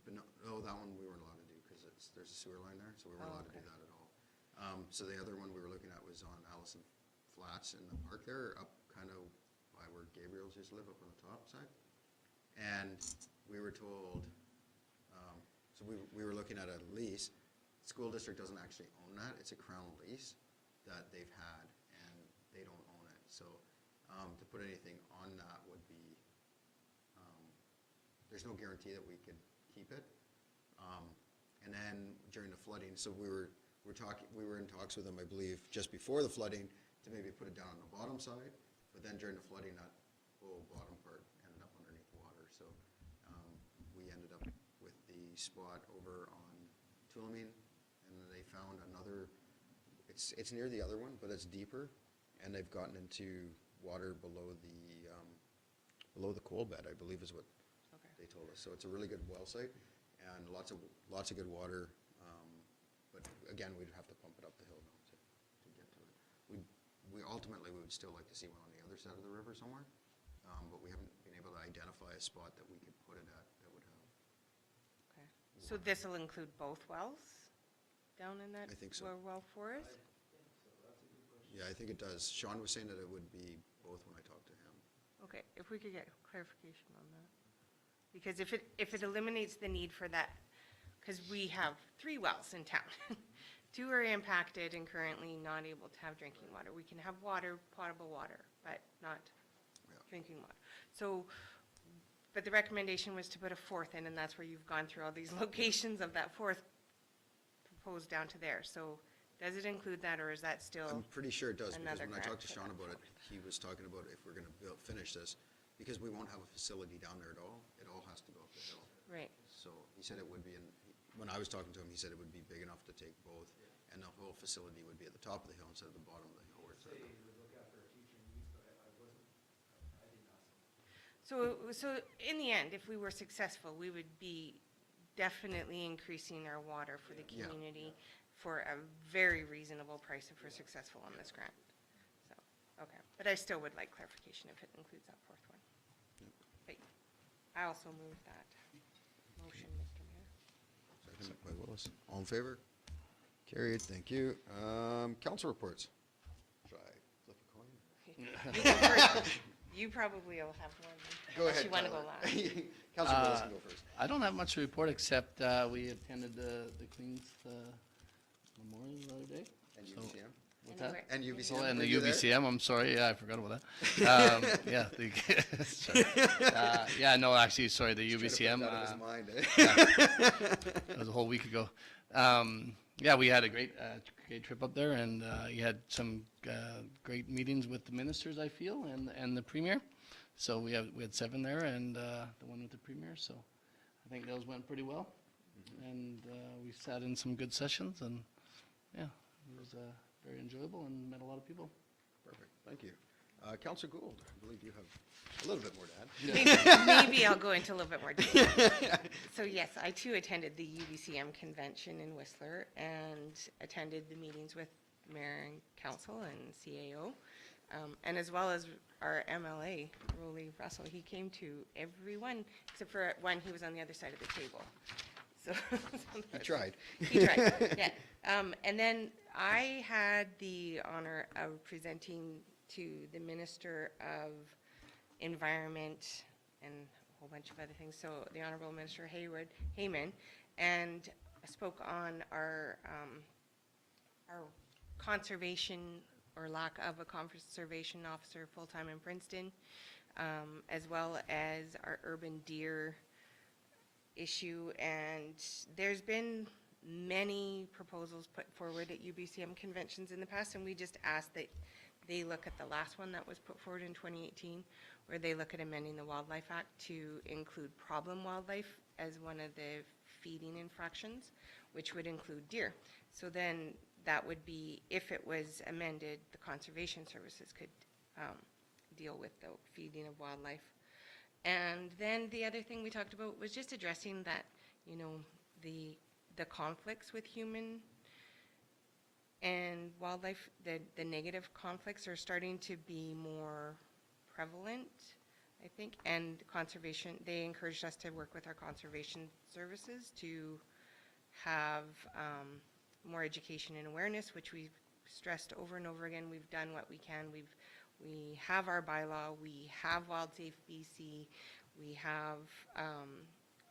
But no, that one we weren't allowed to do because there's a sewer line there, so we weren't Oh, allowed to do okay. that at all. So the other one we were looking at was on Allison Flats in the park there, up kind of by where Gabriel's used to live, up on the top side. And we were told, so we were looking at a lease. The school district doesn't actually own that. It's a crown lease that they've had, and they don't own it. So to put anything on that would be, there's no guarantee that we could keep it. And then during the flooding, so we were in talks with them, I believe, just before the flooding to maybe put it down on the bottom side. But then during the flooding, that whole bottom part ended up underneath water. So we ended up with the spot over on Tulameen, and they found another, it's near the other one, but it's deeper, and they've gotten into water below the coal bed, I believe is what Okay. they told us. So it's a really good well site, and lots of good water. But again, we'd have to pump it up the hill now to get to it. We ultimately, we would still like to see one on the other side of the river somewhere. but we haven't been able to identify a spot that we could put it at that would have. Okay. So this will include both wells down in that? I think so. Where well 4 is? Yeah, I think it does. Sean was saying that it would be both when I talked to him. Okay, if we could get clarification on that. Because if it eliminates the need for that, because we have 3 wells in town. 2 are impacted and currently not able to have drinking water. We can have water, potable water, but not Yeah. drinking water. So, but the recommendation was to put a 4th in, and that's where you've gone through all these locations of that 4th proposed down to there. So does it include that, or is that still? I'm pretty sure it does, because another when I talked to grant Sean for about it, he was talking about if we're gonna finish this, because we won't have a facility down there at all, it all has to go up the hill. Right, So he said it would be, when I was talking to him, he said it would be big enough to take both, and the whole facility would be at the top of the hill instead of the bottom of the hill where it's at. Say you would look after our future needs, but I did not see. so in the end, if we were successful, we would be definitely increasing our water for the Yeah. community for a very reasonable price if we're successful on this grant. So, okay, but I still would like clarification if it includes that 4th one. But I also move that motion, Mr. Mayor. Second by Willis. All in favor? Carried, thank you. Council reports. Should I flip a coin? You go first. You probably will have one. Go ahead, Unless you want to go Tyler. last. Councilor Willis can go first. I don't have much to report, except we attended the Queen's Memorial the other day. And So- UBCM? What's that? Anywhere. And UBCM? Oh, and Were the you there? UBCM, I'm sorry, yeah, I forgot about that. Yeah, sorry. Yeah, no, actually, sorry, the Trying to put UBCM. that out of his mind, eh? That was a whole week ago. Yeah, we had a great trip up there, and you had some great meetings with the ministers, I feel, and the premier. So we had 7 there, and the one with the premier. So I think those went pretty well, and we sat in some good sessions, and yeah, it was very enjoyable and met a lot of people. Perfect, thank you. Councilor Gould, I believe you have a little bit more to add. Maybe I'll go into a little bit more detail. So yes, I too attended the UBCM convention in Whistler and attended the meetings with mayor and council and CAO, and as well as our MLA, Rolly Russell. He came to every one, except for one, he was on the other side of the table. So He tried. He tried, yeah. And then I had the honor of presenting to the Minister of Environment and a whole bunch of other things, so the Honorable Minister Heyman, and spoke on our conservation or lack of a conservation officer full-time in Princeton, as well as our urban deer issue. And there's been many proposals put forward at UBCM conventions in the past, and we just asked that they look at the last one that was put forward in 2018, where they look at amending the Wildlife Act to include problem wildlife as one of the feeding infractions, which would include deer. So then that would be, if it was amended, the conservation services could deal with the feeding of wildlife. And then the other thing we talked about was just addressing that, you know, the conflicts with human and wildlife, the negative conflicts are starting to be more prevalent, I think, and conservation, they encouraged us to work with our conservation services to have more education and awareness, which we've stressed over and over again. We've done what we can. We have our bylaw, we have WildSafe BC, we have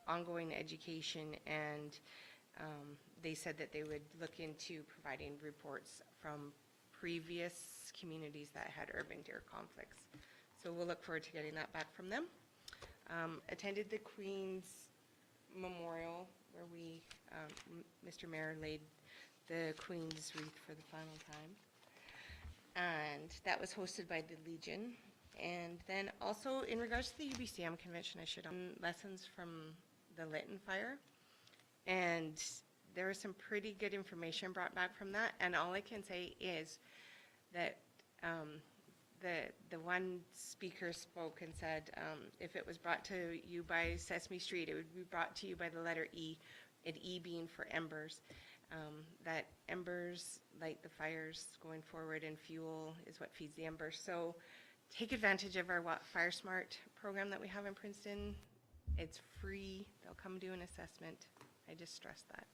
ongoing education, and they said that they would look into providing reports from previous communities that had urban deer conflicts. So we'll look forward to getting that back from them. Attended the Queen's Memorial, where we, Mr. Mayor laid the Queen's wreath for the final time. And that was hosted by the Legion. And then also in regards to the UBCM convention, I should lessons from the Lytton fire. And there was some pretty good information brought back from that. And all I can say is that the one speaker spoke and said, if it was brought to you by Sesame Street, it would be brought to you by the letter E, and E being for embers. That embers light the fires going forward, and fuel is what feeds the embers. So take advantage of our Fire Smart program that we have in Princeton. It's free. They'll come do an assessment. I just stress that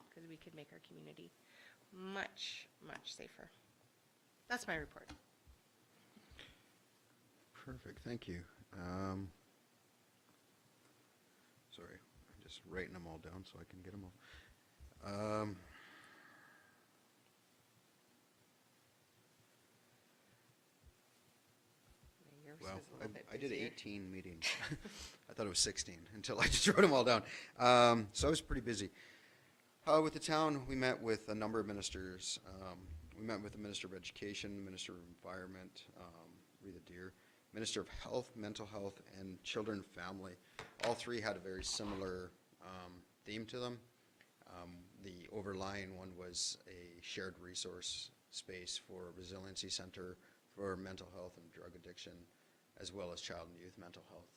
because we could make our community much, much safer. That's my report. Perfect, thank you. Sorry, I'm just writing them all down so I can get them all. Yours Well, is a little bit I did busier. 18 meetings. I thought it was 16 until I just wrote them all down. So I was pretty busy. With the town, we met with a number of ministers. We met with the Minister of Education, Minister of Environment, Rita Deer, Minister of Health, Mental Health, and Children and Family. All three had a very similar theme to them. The overlying one was a shared resource space for a resiliency center for mental health and drug addiction, as well as child and youth mental health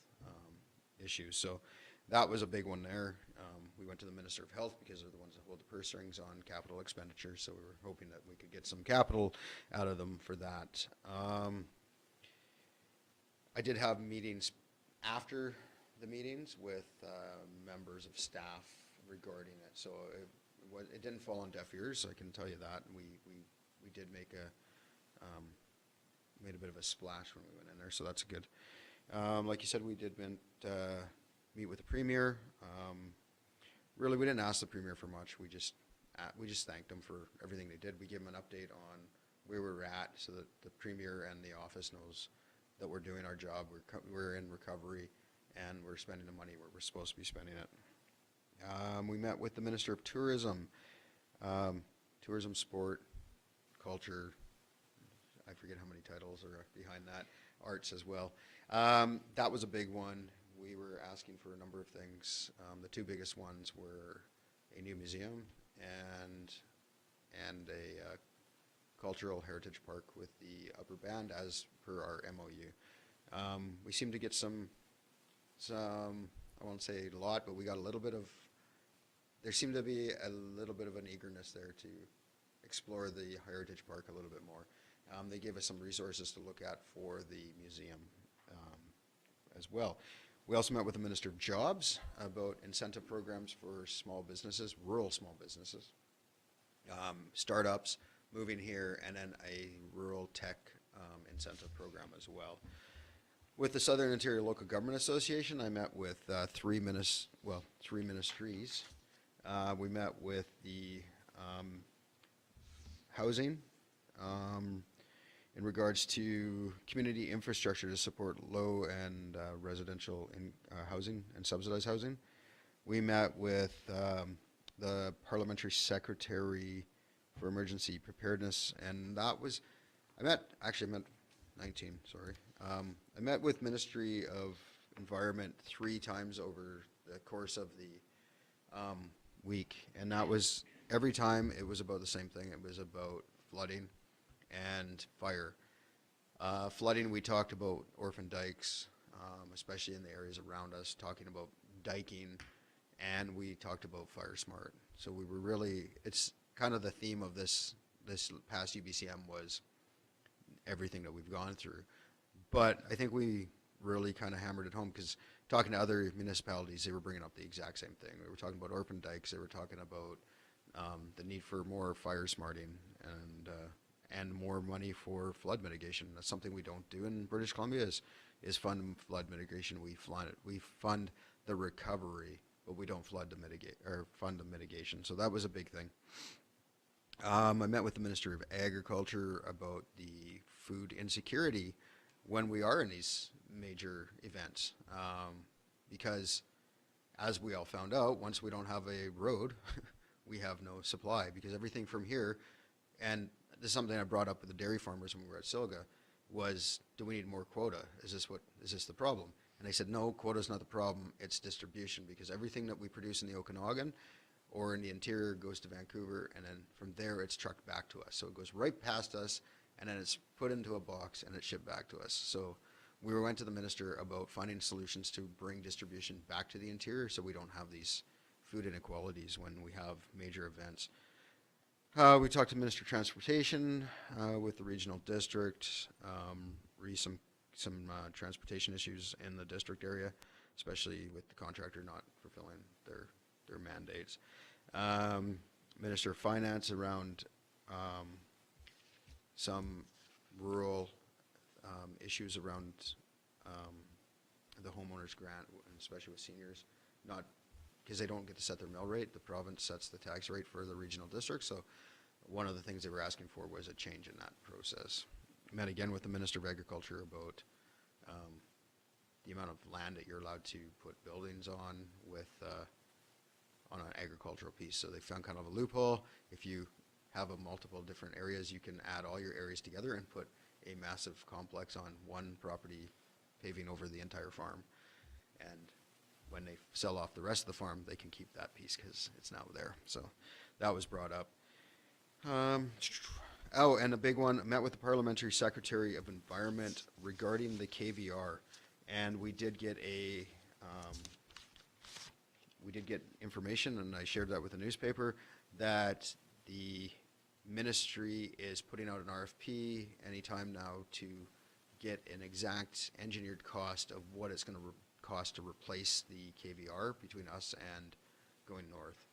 issues. So that was a big one there. We went to the Minister of Health because they're the ones that hold the purse strings on capital expenditures, so we were hoping that we could get some capital out of them for that. I did have meetings after the meetings with members of staff regarding it, so it didn't fall on deaf ears, I can tell you that. We did make made a bit of a splash when we went in there, so that's good. Like you said, we did meet with the Premier. Really, we didn't ask the Premier for much. We just thanked him for everything they did. We gave him an update on where we're at so that the Premier and the office knows that we're doing our job. We're in recovery, and we're spending the money where we're supposed to be spending it. We met with the Minister of Tourism, Sport, Culture, I forget how many titles are behind that, arts as well. That was a big one. We were asking for a number of things. The two biggest ones were a new museum and a cultural heritage park with the upper band as per our MOU. We seem to get some, I won't say a lot, but we got a little bit of, there seemed to be a little bit of an eagerness there to explore the heritage park a little bit more. They gave us some resources to look at for the museum as well. We also met with the Minister of Jobs about incentive programs for small businesses, rural small businesses, startups moving here, and then a rural tech incentive program as well. With the Southern Ontario Local Government Association, I met with three ministries. We met with the housing, in regards to community infrastructure to support low and residential housing and subsidized housing. We met with the Parliamentary Secretary for Emergency Preparedness, and that was, I met 19, sorry. I met with Ministry of Environment 3 times over the course of the week, and that was, every time it was about the same thing. It was about flooding and fire. Flooding, we talked about orphan dikes, especially in the areas around us, talking about diking, and we talked about Fire Smart. So we were really, it's kind of the theme of this past UBCM was everything that we've gone through. But I think we really kind of hammered it home because talking to other municipalities, they were bringing up the exact same thing. We were talking about orphan dikes, they were talking about the need for more fire smarting and more money for flood mitigation. That's something we don't do in British Columbia is fund flood mitigation. We fund the recovery, but we don't fund the mitigation. So that was a big thing. I met with the Minister of Agriculture about the food insecurity when we are in these major events, because as we all found out, once we don't have a road, we have no supply, because everything from here, and this is something I brought up with the dairy farmers when we were at Silga, was, do we need more quota? Is this the problem? And they said, no, quota's not the problem, it's distribution, because everything that we produce in the Okanagan or in the interior goes to Vancouver, and then from there it's trucked back to us. So it goes right past us, and then it's put into a box and it's shipped back to us. So we went to the minister about finding solutions to bring distribution back to the interior so we don't have these food inequalities when we have major events. We talked to Minister of Transportation with the regional district, some transportation issues in the district area, especially with the contractor not fulfilling their mandates. Minister of Finance around some rural issues around the homeowners grant, and especially with seniors, not because they don't get to set their mill rate. The province sets the tax rate for the regional district. So one of the things they were asking for was a change in that process. Met again with the Minister of Agriculture about the amount of land that you're allowed to put buildings on with on an agricultural piece. So they found kind of a loophole. If you have a multiple different areas, you can add all your areas together and put a massive complex on one property, paving over the entire farm. And when they sell off the rest of the farm, they can keep that piece because it's now there. So that was brought up. Oh, and a big one, met with the Parliamentary Secretary of Environment regarding the KVR. And we did get information, and I shared that with the newspaper, that the ministry is putting out an RFP anytime now to get an exact engineered cost of what it's going to cost to replace the KVR between us and going north.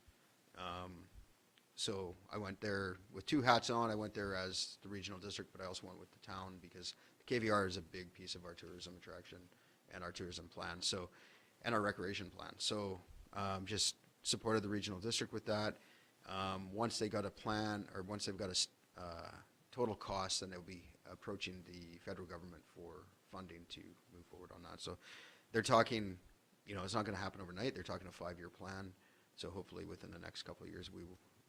So I went there with two hats on. I went there as the regional district, but I also went with the town because the KVR is a big piece of our tourism attraction and our tourism plan, so, and our recreation plan. So just supported the regional district with that. Once they got a plan, or once they've got a total cost, then they'll be approaching the federal government for funding to move forward on that. So they're talking, you know, it's not going to happen overnight. They're talking a 5-year plan. So hopefully within the next couple of years,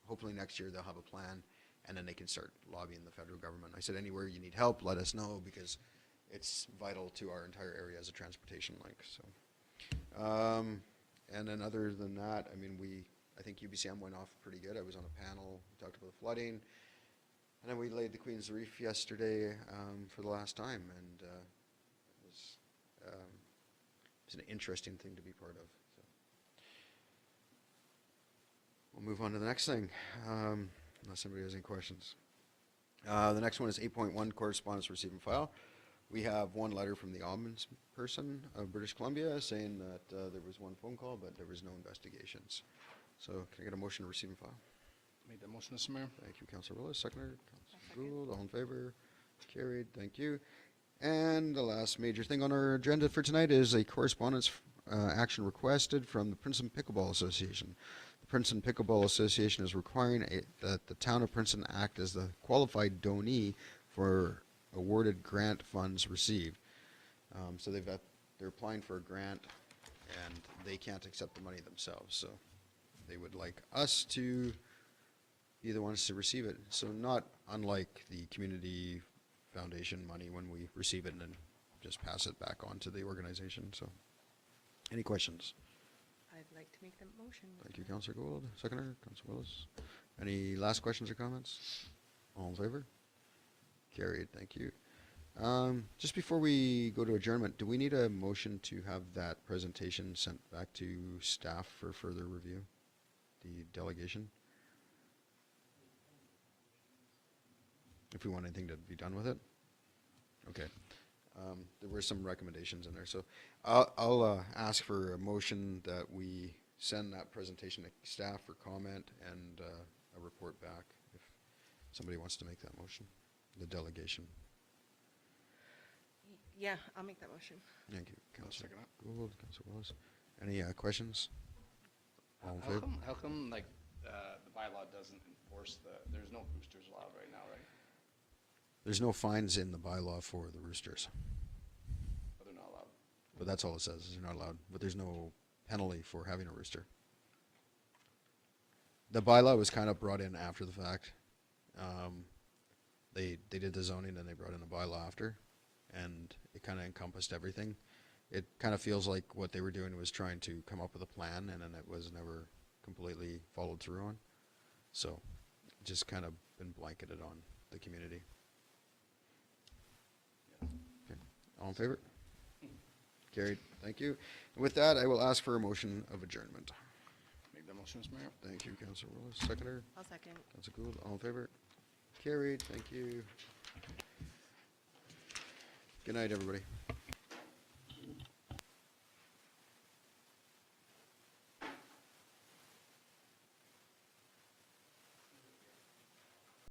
hopefully next year they'll have a plan, and then they can start lobbying the federal government. I said, anywhere you need help, let us know, because it's vital to our entire area as a transportation link. So, and then other than that, I mean, I think UBCM went off pretty good. I was on a panel, we talked about the flooding, and then we laid the Queen's Reef yesterday for the last time, and it was an interesting thing to be part of. So. We'll move on to the next thing, unless anybody has any questions. The next one is 8.1, correspondence receive and file. We have one letter from the ombudsperson of British Columbia saying that there was one phone call, but there was no investigations. So can I get a motion to receive and file? Make that motion, Mr. Mayor. Thank you, Councillor Willis. Seconder, Councillor Gould. All in favor? Carried. Thank you. And the last major thing on our agenda for tonight is a correspondence action requested from the Princeton Pickleball Association. The Princeton Pickleball Association is requiring that the Town of Princeton act as the qualified donee for awarded grant funds received. So they're applying for a grant, and they can't accept the money themselves. So they would like us to be the ones to receive it. So not unlike the community foundation money when we receive it and then just pass it back on to the organization. So any questions? I'd like to make the motion. Thank you, Councillor Gould. Seconder, Councillor Willis. Any last questions or comments? All in favor? Carried. Thank you. Just before we go to adjournment, do we need a motion to have that presentation sent back to staff for further review? The delegation? If we want anything to be done with it? Okay. There were some recommendations in there, so I'll ask for a motion that we send that presentation to staff for comment and a report back if somebody wants to make that motion, the delegation. Yeah, I'll make that motion. Thank you, Councillor second Gould, Councillor Willis. Any questions? All in How favor? come like the bylaw doesn't enforce there's no boosters allowed right now, right? There's no fines in the bylaw for the roosters, But they're not allowed. but that's all it says, is they're not allowed, but there's no penalty for having a rooster. The bylaw was kind of brought in after the fact. They did the zoning and they brought in a bylaw after, and it kind of encompassed everything. It kind of feels like what they were doing was trying to come up with a plan, and then it was never completely followed through on. So, just kind of been blanketed on the community. Okay. All in favor? Carried. Thank you. And with that, I will ask for a motion of adjournment. Make that motion, Mr. Mayor. Thank you, Councillor Willis. Seconder, I'll second. Councillor Gould. All in favor? Carried. Thank you. Good night, everybody.